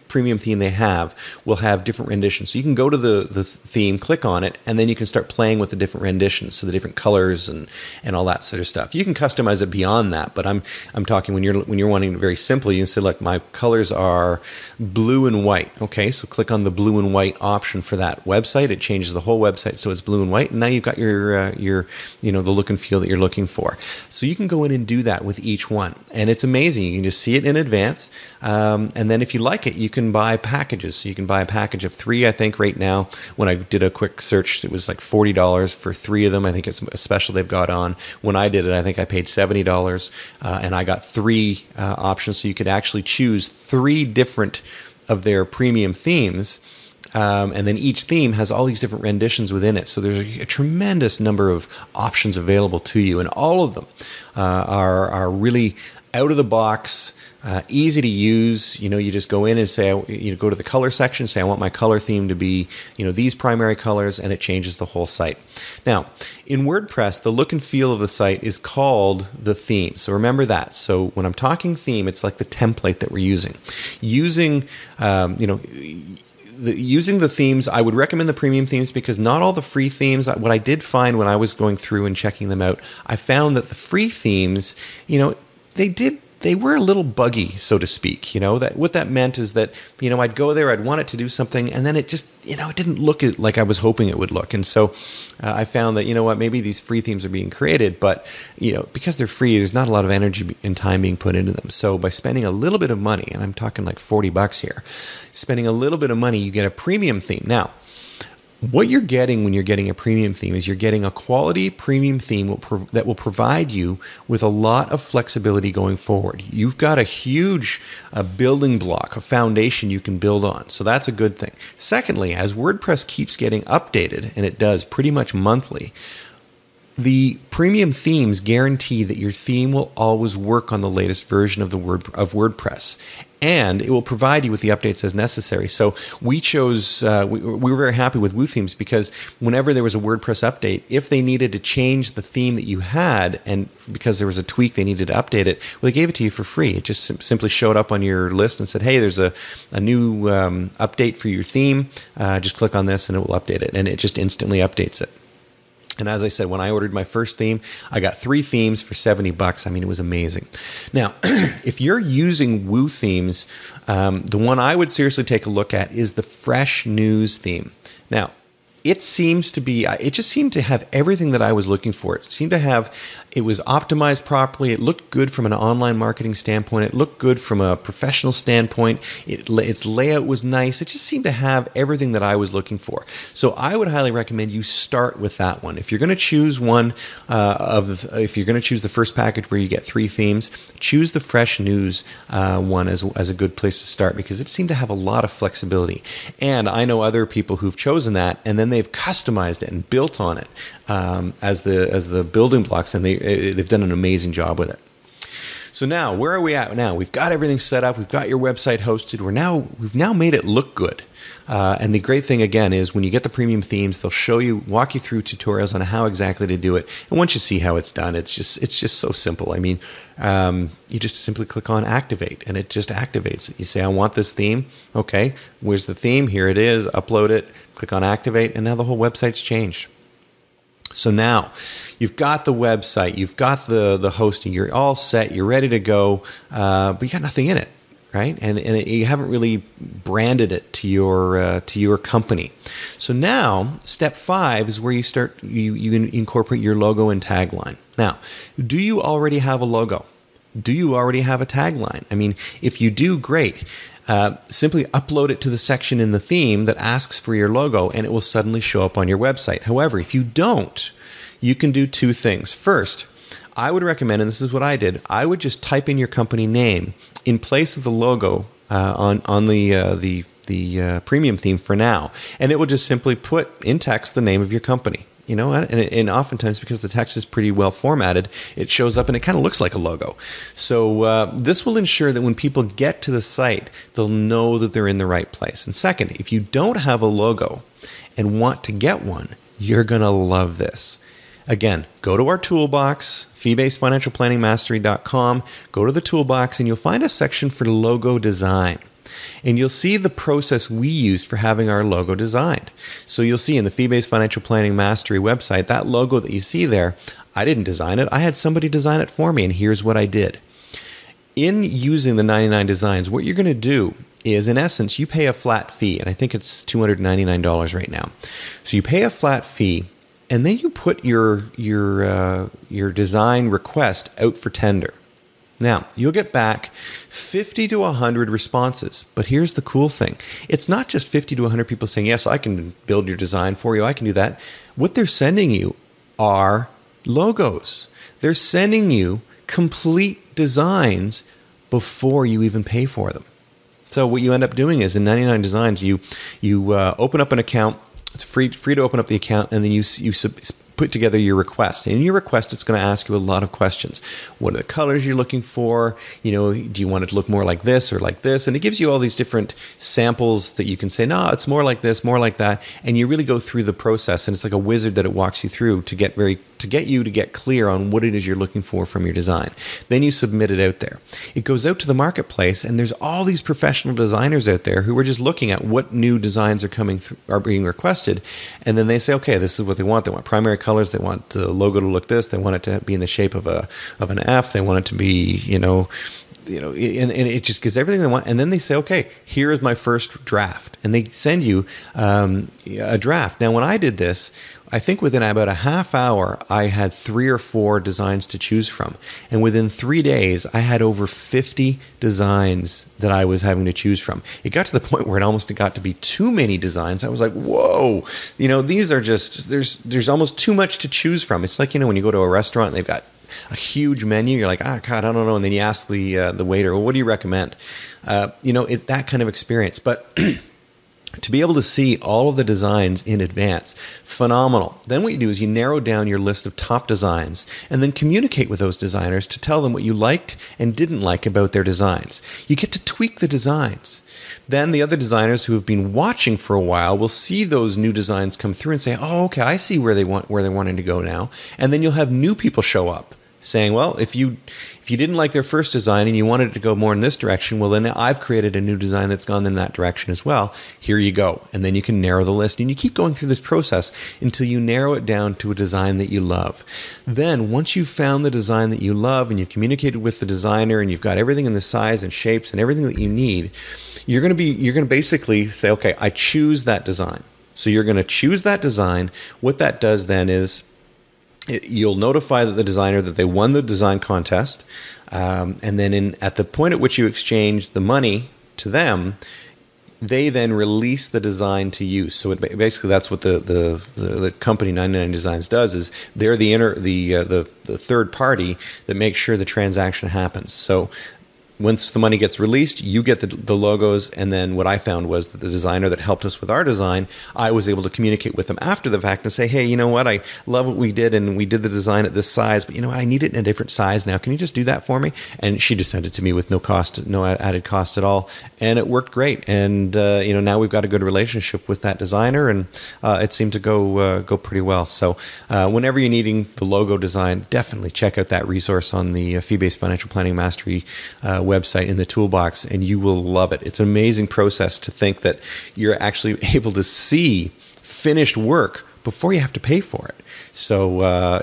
premium theme they have will have different renditions. So you can go to the theme, click on it, and then you can start playing with the different renditions, so the different colors and all that sort of stuff. You can customize it beyond that, but I'm talking when you're wanting it very simple. You can say, look, my colors are blue and white. Okay, so click on the blue and white option for that website. It changes the whole website so it's blue and white, and now you've got your the look and feel that you're looking for. So you can go in and do that with each one, and it's amazing. You can just see it in advance, and then if you like it, you can buy packages. So you can buy a package of 3. I think right now, when I did a quick search, it was like $40 for 3 of them. I think it's a special they've got on. When I did it, I think I paid $70, and I got 3 options. So you could actually choose 3 different of their premium themes. And then each theme has all these different renditions within it. So there's a tremendous number of options available to you. And all of them are really out of the box, easy to use. You just go in and say, go to the color section, say, I want my color theme to be, these primary colors, and it changes the whole site. Now, in WordPress, the look and feel of the site is called the theme. So remember that. So when I'm talking theme, it's like the template that we're using. Using the themes, I would recommend the premium themes because not all the free themes, what I did find when I was going through and checking them out, I found that the free themes, they were a little buggy, so to speak. That what that meant is that, I'd go there, I'd want it to do something, and then it just, it didn't look like I was hoping it would look. And so I found that, maybe these free themes are being created, but, because they're free, there's not a lot of energy and time being put into them. So by spending a little bit of money, and I'm talking like $40 here, spending a little bit of money, you get a premium theme. Now, what you're getting when you're getting a premium theme is you're getting a quality premium theme that will provide you with a lot of flexibility going forward. You've got a huge building block, a foundation you can build on. So that's a good thing. Secondly, as WordPress keeps getting updated, and it does pretty much monthly, the premium themes guarantee that your theme will always work on the latest version of WordPress, and it will provide you with the updates as necessary. So we chose, we were very happy with Woo Themes because whenever there was a WordPress update, if they needed to change the theme that you had, and because there was a tweak they needed to update it, well, they gave it to you for free. It just simply showed up on your list and said, hey, there's a new update for your theme. Just click on this and it will update it, and it just instantly updates it. And as I said, when I ordered my first theme, I got 3 themes for $70. I mean, it was amazing. Now, if you're using Woo Themes, the one I would seriously take a look at is the Fresh News theme. Now, it seems to be, it just seemed to have everything that I was looking for. It was optimized properly. It looked good from an online marketing standpoint. It looked good from a professional standpoint. Its layout was nice. It just seemed to have everything that I was looking for. So I would highly recommend you start with that one. If you're going to choose one if you're going to choose the first package where you get 3 themes, choose the Fresh News one as a good place to start because it seemed to have a lot of flexibility. And I know other people who've chosen that, and then they've customized it and built on it as the building blocks, and they've done an amazing job with it. So now, where are we at now? We've got everything set up. We've got your website hosted. We've now made it look good. And the great thing, again, is when you get the premium themes, they'll walk you through tutorials on how exactly to do it. And once you see how it's done, it's just so simple. I mean, you just simply click on activate, and it just activates it. You say, I want this theme. Okay, where's the theme? Here it is. Upload it. Click on activate, and now the whole website's changed. So now you've got the website, you've got the hosting, you're all set, you're ready to go, but you got nothing in it, right? And you haven't really branded it to your company. So now step 5 is where you incorporate your logo and tagline. Now, do you already have a logo? Do you already have a tagline? I mean, if you do, great. simply upload it to the section in the theme that asks for your logo, and it will suddenly show up on your website. However, if you don't, you can do two things. First, I would recommend, and this is what I did, I would just type in your company name in place of the logo on the premium theme for now, and it will just simply put in text the name of your company. And oftentimes, because the text is pretty well formatted, it shows up and it kind of looks like a logo. So this will ensure that when people get to the site, they'll know that they're in the right place. And second, if you don't have a logo and want to get one, you're going to love this. Again, go to our toolbox, fee-basedfinancialplanningmastery.com, go to the toolbox, and you'll find a section for logo design. And you'll see the process we used for having our logo designed. So you'll see in the Fee-Based Financial Planning Mastery website, that logo that you see there, I didn't design it. I had somebody design it for me, and here's what I did. In using the 99 designs, what you're going to do is, in essence, you pay a flat fee, and I think it's $299 right now. So you pay a flat fee, and then you put your design request out for tender. Now, you'll get back 50 to 100 responses. But here's the cool thing. It's not just 50 to 100 people saying, yes, I can build your design for you. I can do that. What they're sending you are logos. They're sending you complete designs before you even pay for them. So what you end up doing is in 99 Designs, you open up an account. It's free to open up the account, and then you put together your request. And in your request, it's going to ask you a lot of questions. What are the colors you're looking for? Do you want it to look more like this or like this? And it gives you all these different samples that you can say, no, it's more like this, more like that. And you really go through the process, and it's like a wizard that it walks you through to get you to get clear on what it is you're looking for from your design. Then you submit it out there. It goes out to the marketplace, and there's all these professional designers out there who are just looking at what new designs are being requested, and then they say, okay, this is what they want. They want primary colors. They want the logo to look this. They want it to be in the shape of an F. They want it to be, and it just gives everything they want. And then they say, okay, here is my first draft. And they send you a draft. Now, when I did this, I think within about a half hour, I had 3 or 4 designs to choose from. And within 3 days, I had over 50 designs that I was having to choose from. It got to the point where it almost got to be too many designs. I was like, whoa, these are just, there's almost too much to choose from. It's like, when you go to a restaurant and they've got a huge menu, you're like, God, I don't know. And then you ask the waiter, well, what do you recommend? It's that kind of experience. But to be able to see all of the designs in advance, phenomenal. Then what you do is you narrow down your list of top designs and then communicate with those designers to tell them what you liked and didn't like about their designs. You get to tweak the designs. Then the other designers who have been watching for a while will see those new designs come through and say, oh, okay, I see where they're wanting to go now. And then you'll have new people show up saying, well, if you didn't like their first design and you wanted it to go more in this direction, well, then I've created a new design that's gone in that direction as well. Here you go. And then you can narrow the list. And you keep going through this process until you narrow it down to a design that you love. Then once you've found the design that you love and you've communicated with the designer and you've got everything in the size and shapes and everything that you need, you're going to basically say, okay, I choose that design. So you're going to choose that design. What that does then is you'll notify the designer that they won the design contest, and then at the point at which you exchange the money to them, they then release the design to you. So basically, that's what the company 99 Designs does. Is they're the third party that makes sure the transaction happens. So once the money gets released, you get the logos, and then what I found was that the designer that helped us with our design, I was able to communicate with them after the fact and say, hey, you know what, I love what we did, and we did the design at this size, but you know what, I need it in a different size now. Can you just do that for me? And she just sent it to me with no added cost at all, and it worked great. And now we've got a good relationship with that designer, and it seemed to go pretty well. So whenever you're needing the logo design, definitely check out that resource on the Fee-Based Financial Planning Mastery website in the toolbox, and you will love it. It's an amazing process to think that you're actually able to see finished work before you have to pay for it. So,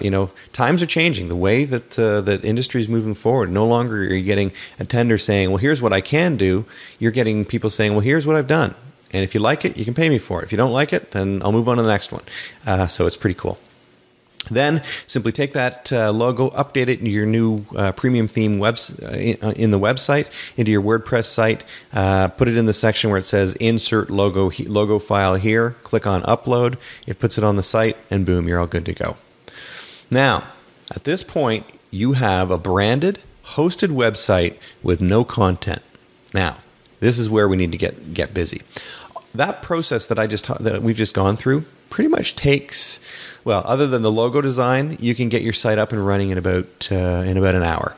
times are changing. The way that industry is moving forward, no longer are you getting a tender saying, well, here's what I can do. You're getting people saying, well, here's what I've done. And if you like it, you can pay me for it. If you don't like it, then I'll move on to the next one. So it's pretty cool. Then simply take that logo, update it into your new premium theme in the website, into your WordPress site, put it in the section where it says insert logo file here, click on upload, it puts it on the site, and boom, you're all good to go. Now, at this point, you have a branded, hosted website with no content. Now, this is where we need to get busy. That process that we've just gone through pretty much takes, well, other than the logo design, you can get your site up and running in about an hour.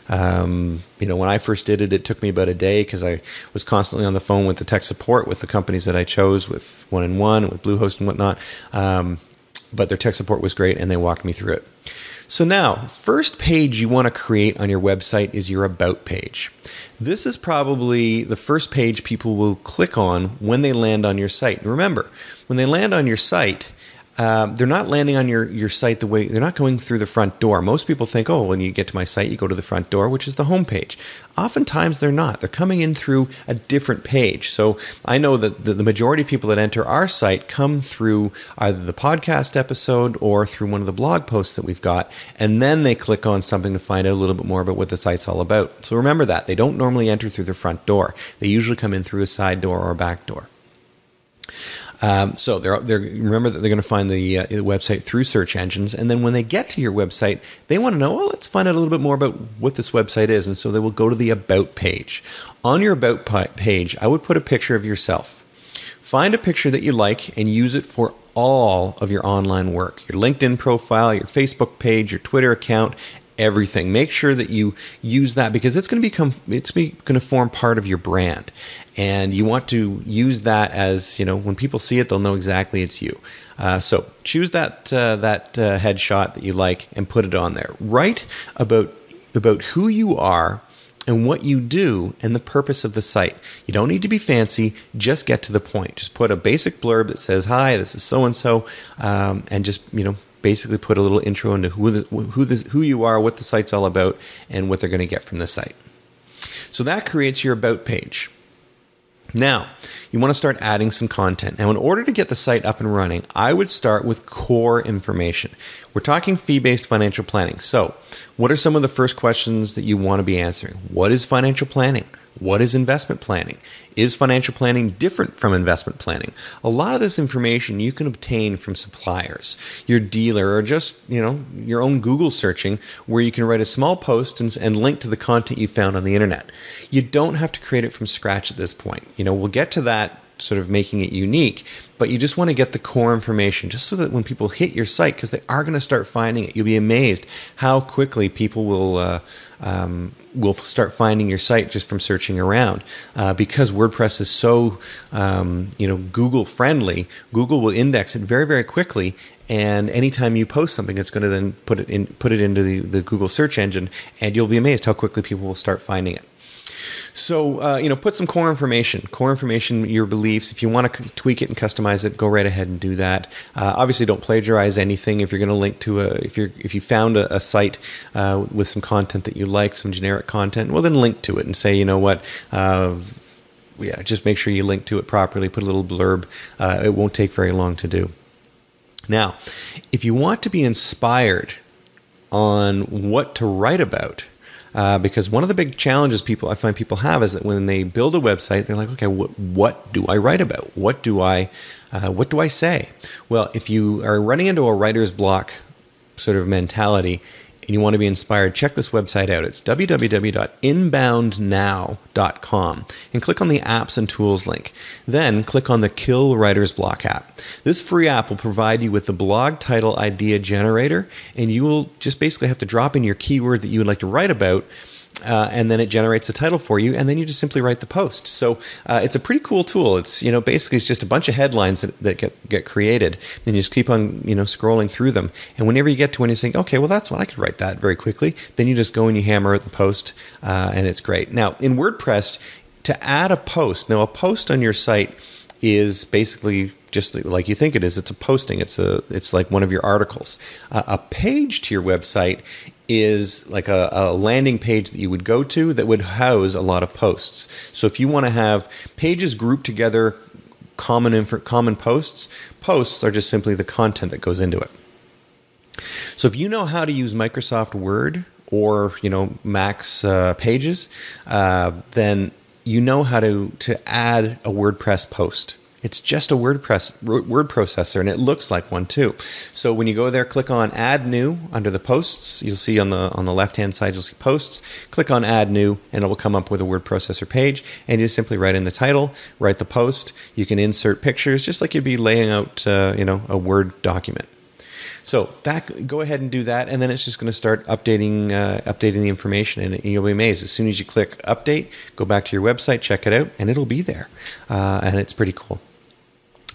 When I first did it, it took me about a day because I was constantly on the phone with the tech support with the companies that I chose, with 1&1, with Bluehost and whatnot. But their tech support was great, and they walked me through it. So now, first page you want to create on your website is your About page. This is probably the first page people will click on when they land on your site. And remember, when they land on your site, they're not landing on your site the way, they're not going through the front door. Most people think, oh, when you get to my site, you go to the front door, which is the home page. Oftentimes they're not. They're coming in through a different page. So I know that the majority of people that enter our site come through either the podcast episode or through one of the blog posts that we've got, and then they click on something to find out a little bit more about what the site's all about. So remember that. They don't normally enter through the front door. They usually come in through a side door or a back door. So remember that they're going to find the website through search engines, and then when they get to your website, they want to know, well, let's find out a little bit more about what this website is, and so they will go to the About page. On your About page, I would put a picture of yourself. Find a picture that you like and use it for all of your online work, your LinkedIn profile, your Facebook page, your Twitter account, everything. Make sure that you use that because it's going to form part of your brand. And you want to use that as, when people see it, they'll know exactly it's you. So choose that headshot that you like and put it on there. Write about who you are and what you do and the purpose of the site. You don't need to be fancy. Just get to the point. Just put a basic blurb that says, hi, this is so-and-so, and just, basically put a little intro into who you are, what the site's all about, and what they're going to get from the site. So that creates your About page. Now, you want to start adding some content. Now, in order to get the site up and running, I would start with core information. We're talking fee-based financial planning. So, what are some of the first questions that you want to be answering? What is financial planning? What is investment planning? Is financial planning different from investment planning? A lot of this information you can obtain from suppliers, your dealer, or just your own Google searching, where you can write a small post and link to the content you found on the internet. You don't have to create it from scratch at this point. We'll get to that, sort of making it unique, but you just want to get the core information just so that when people hit your site, because they are going to start finding it, you'll be amazed how quickly people will start finding your site just from searching around. Because WordPress is so Google friendly, Google will index it very, very quickly. And anytime you post something, it's going to then put it into the Google search engine, and you'll be amazed how quickly people will start finding it. So, put some core information, your beliefs. If you want to tweak it and customize it, go right ahead and do that. Obviously, don't plagiarize anything. If you're going to link to if you found a site with some content that you like, some generic content, well, then link to it and say, just make sure you link to it properly. Put a little blurb. It won't take very long to do. Now, if you want to be inspired on what to write about, because one of the big challenges I find people have is that when they build a website, they're like, okay, what do I write about? What do I say? Well, if you are running into a writer's block sort of mentality and you want to be inspired, check this website out. It's www.inboundnow.com and click on the apps and tools link. Then click on the Kill Writer's Block app. This free app will provide you with the blog title idea generator, and you will just basically have to drop in your keyword that you would like to write about, and then it generates a title for you, and then you just simply write the post. So it's a pretty cool tool. It's basically it's just a bunch of headlines that get created, and you just keep on scrolling through them. And whenever you get to when you think, okay, well that's what I could write that very quickly, then you just go and you hammer out the post, and it's great. Now in WordPress, to add a post, now a post on your site is basically just like you think it is. It's a posting. It's like one of your articles. A page to your website is like a landing page that you would go to that would house a lot of posts. So if you want to have pages grouped together, common posts are just simply the content that goes into it. So if you know how to use Microsoft Word or Max Pages, then you know how to add a WordPress post. It's just a word processor, and it looks like one too. So when you go there, click on Add New under the posts. You'll see on the left-hand side, you'll see posts. Click on Add New, and it will come up with a word processor page. And you simply write in the title, write the post. You can insert pictures, just like you'd be laying out, a Word document. So go ahead and do that, and then it's just going to start updating the information, and you'll be amazed. As soon as you click Update, go back to your website, check it out, and it'll be there, and it's pretty cool.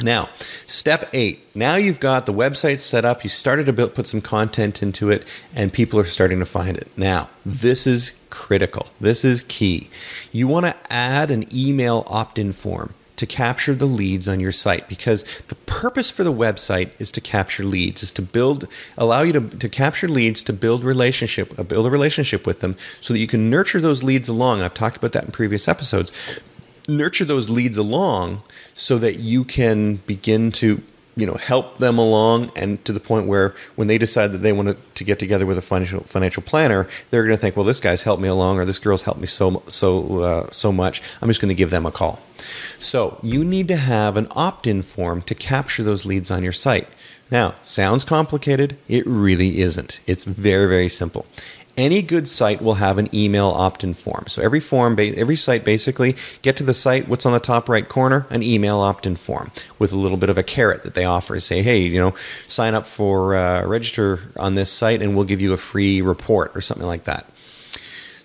Now, step 8. Now you've got the website set up. You started to put some content into it, and people are starting to find it. Now, this is critical. This is key. You want to add an email opt-in form to capture the leads on your site, because the purpose for the website is to capture leads, is to allow you to capture leads, to build a relationship with them so that you can nurture those leads along. And I've talked about that in previous episodes. Nurture those leads along so that you can begin to help them along, and to the point where when they decide that they want to get together with a financial planner, they're going to think, well, this guy's helped me along, or this girl's helped me so much, I'm just going to give them a call. So you need to have an opt-in form to capture those leads on your site. Now, sounds complicated. It really isn't. It's very, very simple. Any good site will have an email opt-in form. So every site basically, get to the site, what's on the top right corner? An email opt-in form with a little bit of a carrot that they offer. Say, hey, sign up for, register on this site and we'll give you a free report or something like that.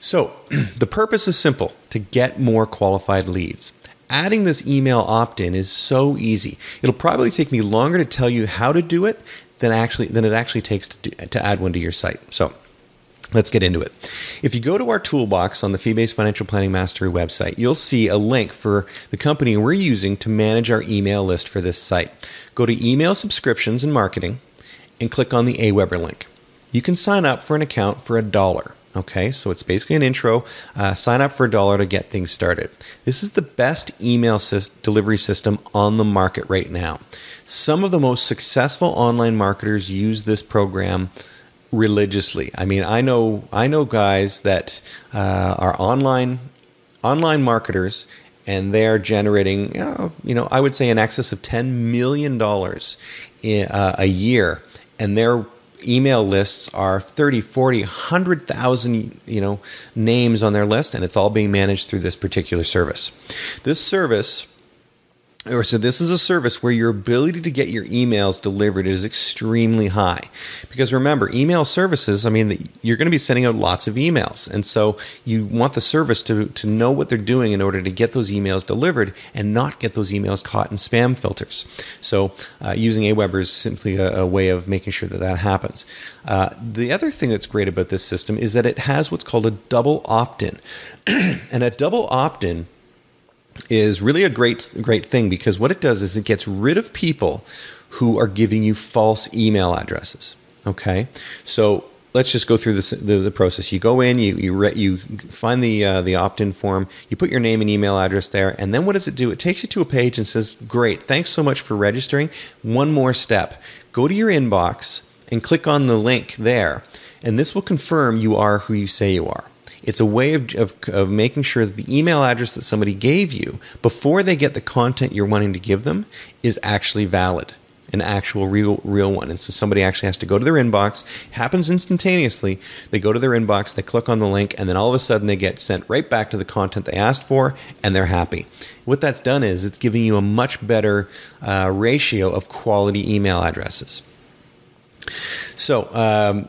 So the purpose is simple: to get more qualified leads. Adding this email opt-in is so easy. It'll probably take me longer to tell you how to do it than it actually takes to add one to your site. So let's get into it. If you go to our toolbox on the Fee-Based Financial Planning Mastery website, you'll see a link for the company we're using to manage our email list for this site. Go to Email Subscriptions and Marketing and click on the Aweber link. You can sign up for an account for $1. Okay, so it's basically an intro. Sign up for $1 to get things started. This is the best email delivery system on the market right now. Some of the most successful online marketers use this program religiously. I mean, I know guys that are online marketers, and they are generating, I would say in excess of $10 million a year, and their email lists are 30, 40, 100,000, names on their list, and it's all being managed through this particular service. This is a service where your ability to get your emails delivered is extremely high. Because remember, email services, you're going to be sending out lots of emails. And so you want the service to know what they're doing in order to get those emails delivered and not get those emails caught in spam filters. So using Aweber is simply a way of making sure that happens. The other thing that's great about this system is that it has what's called a double opt-in. And a double opt-in is really a great thing, because what it does is it gets rid of people who are giving you false email addresses. Okay, so let's just go through the process. You go in, you find the opt-in form, you put your name and email address there, and then what does it do? It takes you to a page and says, "Great, thanks so much for registering. One more step. Go to your inbox and click on the link there, and this will confirm you are who you say you are." It's a way of making sure that the email address that somebody gave you before they get the content you're wanting to give them is actually valid, an actual real one. And so somebody actually has to go to their inbox. It happens instantaneously. They go to their inbox, they click on the link, and then all of a sudden they get sent right back to the content they asked for, and they're happy. What that's done is it's giving you a much better ratio of quality email addresses. So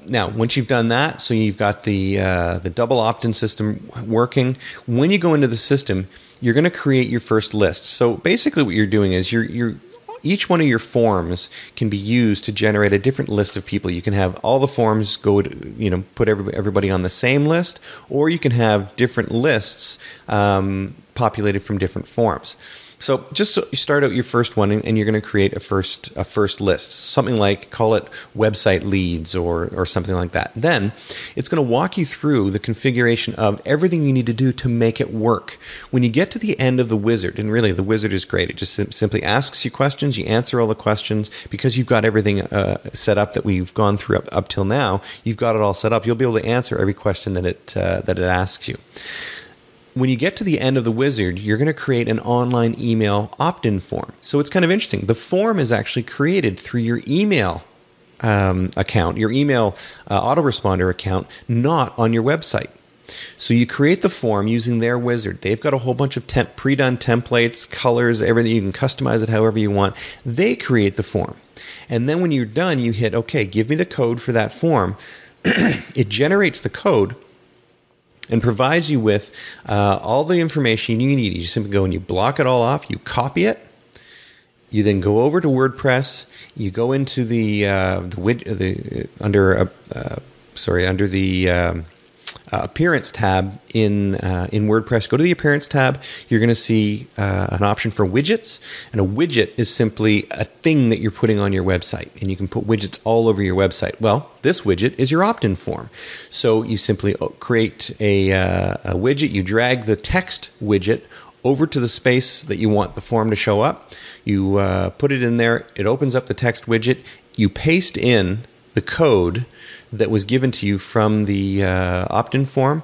now, once you've done that, so you've got the double opt-in system working. When you go into the system, you're going to create your first list. So basically, what you're doing is each one of your forms can be used to generate a different list of people. You can have all the forms go to, put everybody on the same list, or you can have different lists populated from different forms. So just you start out your first one, and you're going to create a first list, something like, call it website leads or something like that. Then it's going to walk you through the configuration of everything you need to do to make it work. When you get to the end of the wizard, and really the wizard is great, it just simply asks you questions, you answer all the questions. Because you've got everything set up that we've gone through up till now, you've got it all set up. You'll be able to answer every question that it asks you. When you get to the end of the wizard, you're going to create an online email opt-in form. So it's kind of interesting. The form is actually created through your email account, your email autoresponder account, not on your website. So you create the form using their wizard. They've got a whole bunch of pre-done templates, colors, everything. You can customize it however you want. They create the form. And then when you're done, you hit, okay, give me the code for that form. It generates the code and provides you with all the information you need. You simply go and you block it all off. You copy it. You then go over to WordPress. You go into under the Appearance tab in WordPress. Go to the Appearance tab. You're going to see an option for widgets, and a widget is simply a thing that you're putting on your website, and you can put widgets all over your website. Well, this widget is your opt-in form. So you simply create a widget. You drag the text widget over to the space that you want the form to show up. You put it in there. It opens up the text widget. You paste in the code that was given to you from the opt-in form,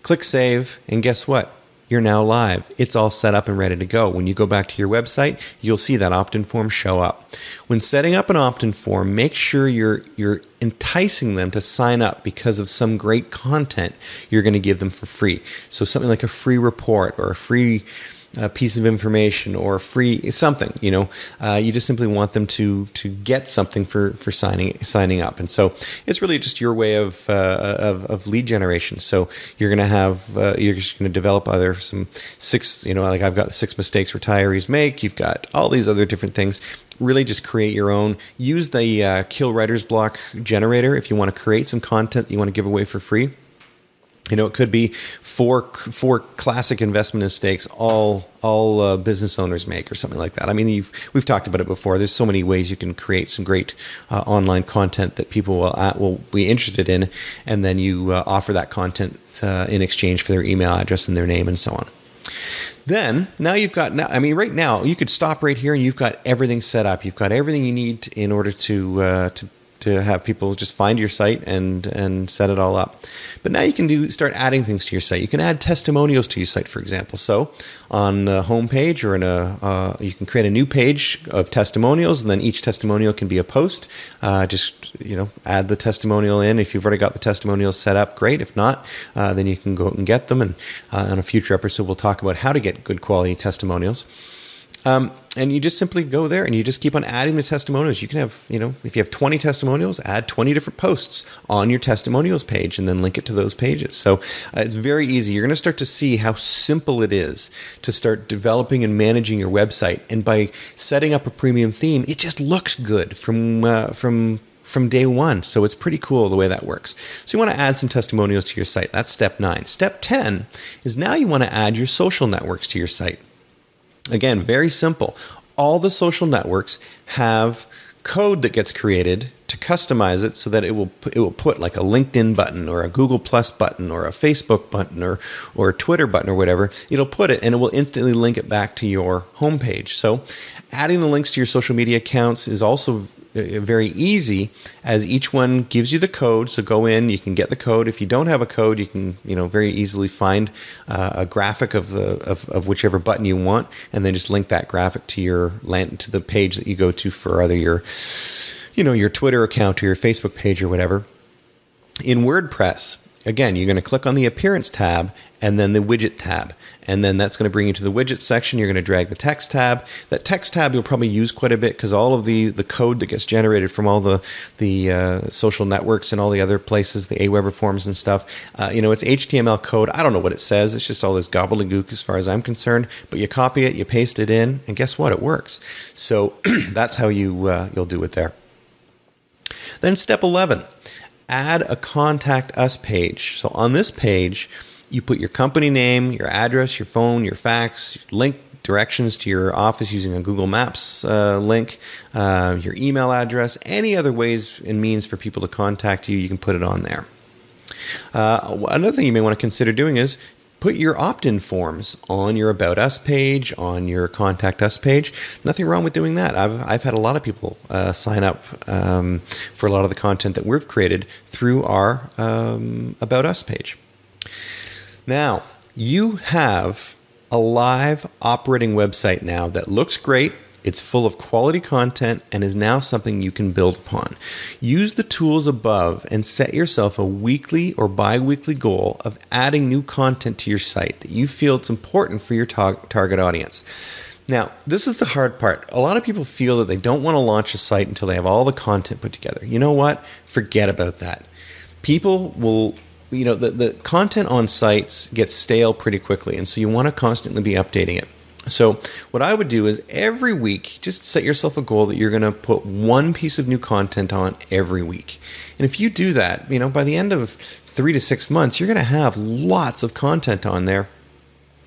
click save, and guess what? You're now live. It's all set up and ready to go. When you go back to your website, you'll see that opt-in form show up. When setting up an opt-in form, make sure you're enticing them to sign up because of some great content you're going to give them for free. So something like a free report or a free piece of information or free something, you just simply want them to get something for signing up. And so it's really just your way of lead generation. So you're going to have, you're just going to develop some 6, like I've got 6 mistakes retirees make. You've got all these other different things. Really just create your own. Use the Kill Writer's Block generator if you want to create some content that you want to give away for free. It could be four classic investment mistakes all business owners make, or something like that. I mean, we've talked about it before. There's so many ways you can create some great online content that people will be interested in, and then you offer that content in exchange for their email address and their name and so on. Then now right now you could stop right here and you've got everything set up. You've got everything you need in order to have people just find your site and set it all up. But now you can start adding things to your site. You can add testimonials to your site, for example. So on the home page or you can create a new page of testimonials, and then each testimonial can be a post. Just add the testimonial in. If you've already got the testimonials set up, great. If not, then you can go and get them. And on a future episode, we'll talk about how to get good quality testimonials. And you just simply go there and you just keep on adding the testimonials. You can have, if you have 20 testimonials, add 20 different posts on your testimonials page and then link it to those pages. So it's very easy. You're going to start to see how simple it is to start developing and managing your website. And by setting up a premium theme, it just looks good from day one. So it's pretty cool the way that works. So you want to add some testimonials to your site. That's step 9. Step 10 is now you want to add your social networks to your site. Again, very simple. All the social networks have code that gets created to customize it so that it will put like a LinkedIn button or a Google Plus button or a Facebook button or a Twitter button or whatever. It'll put it and it will instantly link it back to your homepage. So adding the links to your social media accounts is also very easy, as each one gives you the code. So go in, you can get the code. If you don't have a code, you can very easily find a graphic of whichever button you want, and then just link that graphic to the page that you go to for either your Twitter account or your Facebook page or whatever. In WordPress, again, you're going to click on the Appearance tab and then the Widget tab. And then that's going to bring you to the Widget section. You're going to drag the Text tab. That Text tab you'll probably use quite a bit because all of the code that gets generated from all the social networks and all the other places, the Aweber forms and stuff, it's HTML code. I don't know what it says. It's just all this gobbledygook as far as I'm concerned. But you copy it, you paste it in, and guess what? It works. So that's how you'll do it there. Then step 11. Add a Contact Us page. So on this page, you put your company name, your address, your phone, your fax, link directions to your office using a Google Maps link, your email address, any other ways and means for people to contact you, you can put it on there. Another thing you may want to consider doing is put your opt-in forms on your About Us page, on your Contact Us page. Nothing wrong with doing that. I've had a lot of people sign up for a lot of the content that we've created through our About Us page. Now, you have a live operating website now that looks great. It's full of quality content and is now something you can build upon. Use the tools above and set yourself a weekly or bi-weekly goal of adding new content to your site that you feel it's important for your target audience. Now, this is the hard part. A lot of people feel that they don't want to launch a site until they have all the content put together. You know what? Forget about that. People will... the content on sites gets stale pretty quickly, and so you want to constantly be updating it. So what I would do is every week, just set yourself a goal that you're going to put one piece of new content on every week. And if you do that, by the end of 3 to 6 months, you're going to have lots of content on there.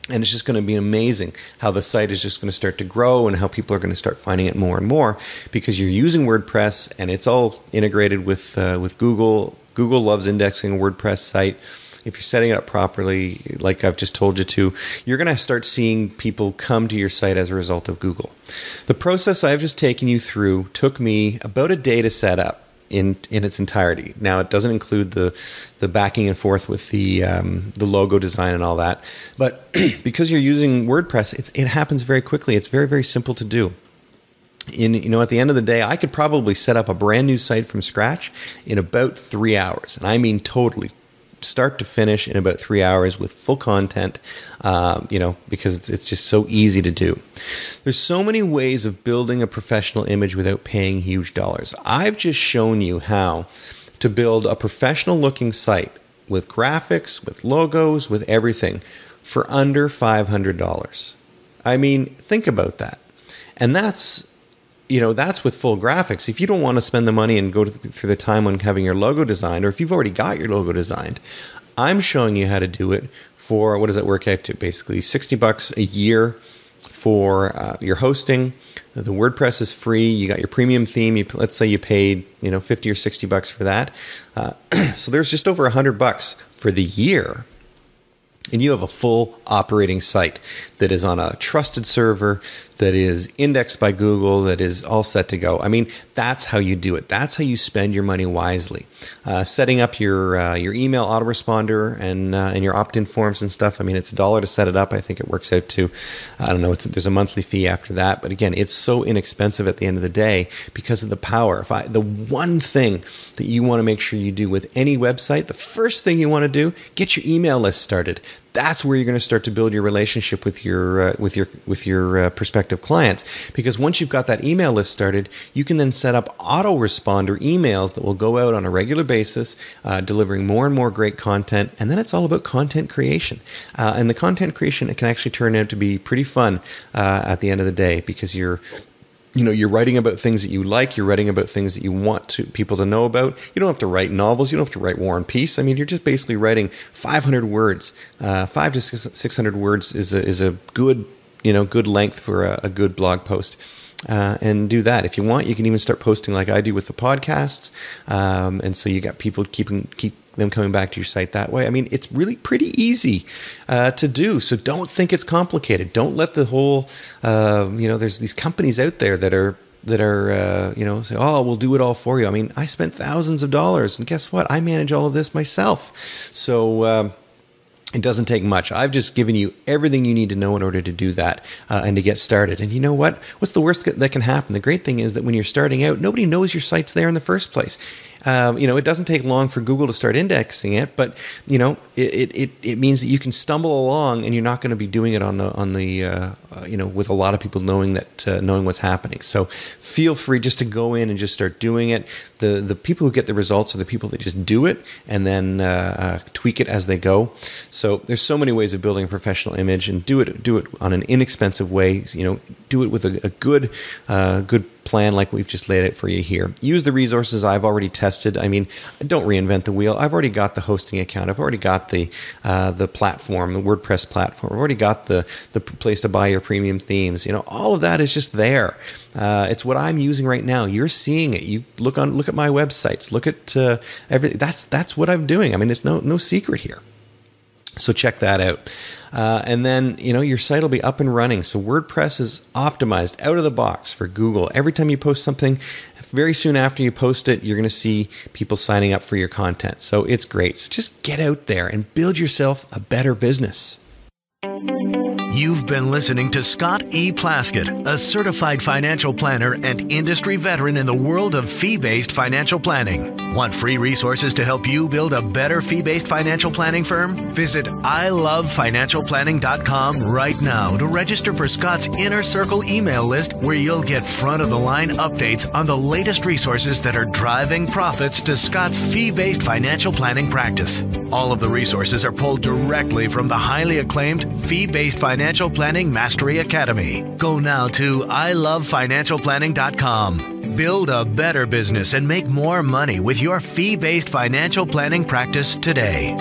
And it's just going to be amazing how the site is just going to start to grow and how people are going to start finding it more and more because you're using WordPress and it's all integrated with Google. Google loves indexing a WordPress site. If you're setting it up properly, like I've just told you to, you're going to start seeing people come to your site as a result of Google. The process I've just taken you through took me about a day to set up in its entirety. Now, it doesn't include the backing and forth with the logo design and all that. But because you're using WordPress, it happens very quickly. It's very, very simple to do. At the end of the day, I could probably set up a brand new site from scratch in about 3 hours. And I mean totally start to finish in about 3 hours with full content, because it's just so easy to do. There's so many ways of building a professional image without paying huge dollars. I've just shown you how to build a professional looking site with graphics, with logos, with everything for under $500. I mean, think about that. And that's with full graphics. If you don't want to spend the money and go through the time on having your logo designed, or if you've already got your logo designed, I'm showing you how to do it for, what does that work out to? Basically $60 a year for your hosting. The WordPress is free. You got your premium theme. Let's say you paid $50 or $60 for that. So there's just over $100 for the year. And you have a full operating site that is on a trusted server, that is indexed by Google, that is all set to go. I mean, that's how you do it. That's how you spend your money wisely. Setting up your email autoresponder and your opt-in forms and stuff. I mean, it's $1 to set it up. I think it works out to, I don't know, there's a monthly fee after that. But again, it's so inexpensive at the end of the day because of the power. The one thing that you want to make sure you do with any website, the first thing you want to do, get your email list started. That's where you're going to start to build your relationship with your prospective clients. Because once you've got that email list started, you can then set up autoresponder emails that will go out on a regular basis, delivering more and more great content. And then it's all about content creation. And the content creation, it can actually turn out to be pretty fun at the end of the day because you're writing about things that you like. You're writing about things that you want people to know about. You don't have to write novels. You don't have to write War and Peace. I mean, you're just basically writing 500 words. 500 to 600 words is a good length for a good blog post. And do that. If you want, you can even start posting like I do with the podcasts. And so you got people keep them coming back to your site that way. I mean, it's really pretty easy to do. So don't think it's complicated. Don't let the whole, there's these companies out there that are say, oh, we'll do it all for you. I mean, I spent thousands of dollars, and guess what? I manage all of this myself. So it doesn't take much. I've just given you everything you need to know in order to do that and to get started. And you know what? What's the worst that can happen? The great thing is that when you're starting out, nobody knows your site's there in the first place. It doesn't take long for Google to start indexing it, but it means that you can stumble along, and you're not going to be doing it on the with a lot of people knowing what's happening. So feel free just to go in and just start doing it. The people who get the results are the people that just do it and then tweak it as they go. So there's so many ways of building a professional image, and do it on an inexpensive way. Do it with a good plan like we've just laid it for you here. Use the resources I've already tested. I mean, don't reinvent the wheel. I've already got the hosting account. I've already got the platform, the WordPress platform. I've already got the place to buy your premium themes. You know, all of that is just there. It's what I'm using right now. You're seeing it. You look at my websites. Look at everything. That's what I'm doing. I mean, it's no secret here. So check that out. And then, you know, your site will be up and running. So WordPress is optimized out of the box for Google. Every time you post something, very soon after you post it, you're going to see people signing up for your content. So it's great. So just get out there and build yourself a better business. You've been listening to Scott E. Plaskett, a certified financial planner and industry veteran in the world of fee-based financial planning. Want free resources to help you build a better fee-based financial planning firm? Visit ilovefinancialplanning.com right now to register for Scott's Inner Circle email list, where you'll get front-of-the-line updates on the latest resources that are driving profits to Scott's fee-based financial planning practice. All of the resources are pulled directly from the highly acclaimed Fee-Based Financial Planning Mastery Academy. Go now to ilovefinancialplanning.com. Build a better business and make more money with your fee-based financial planning practice today.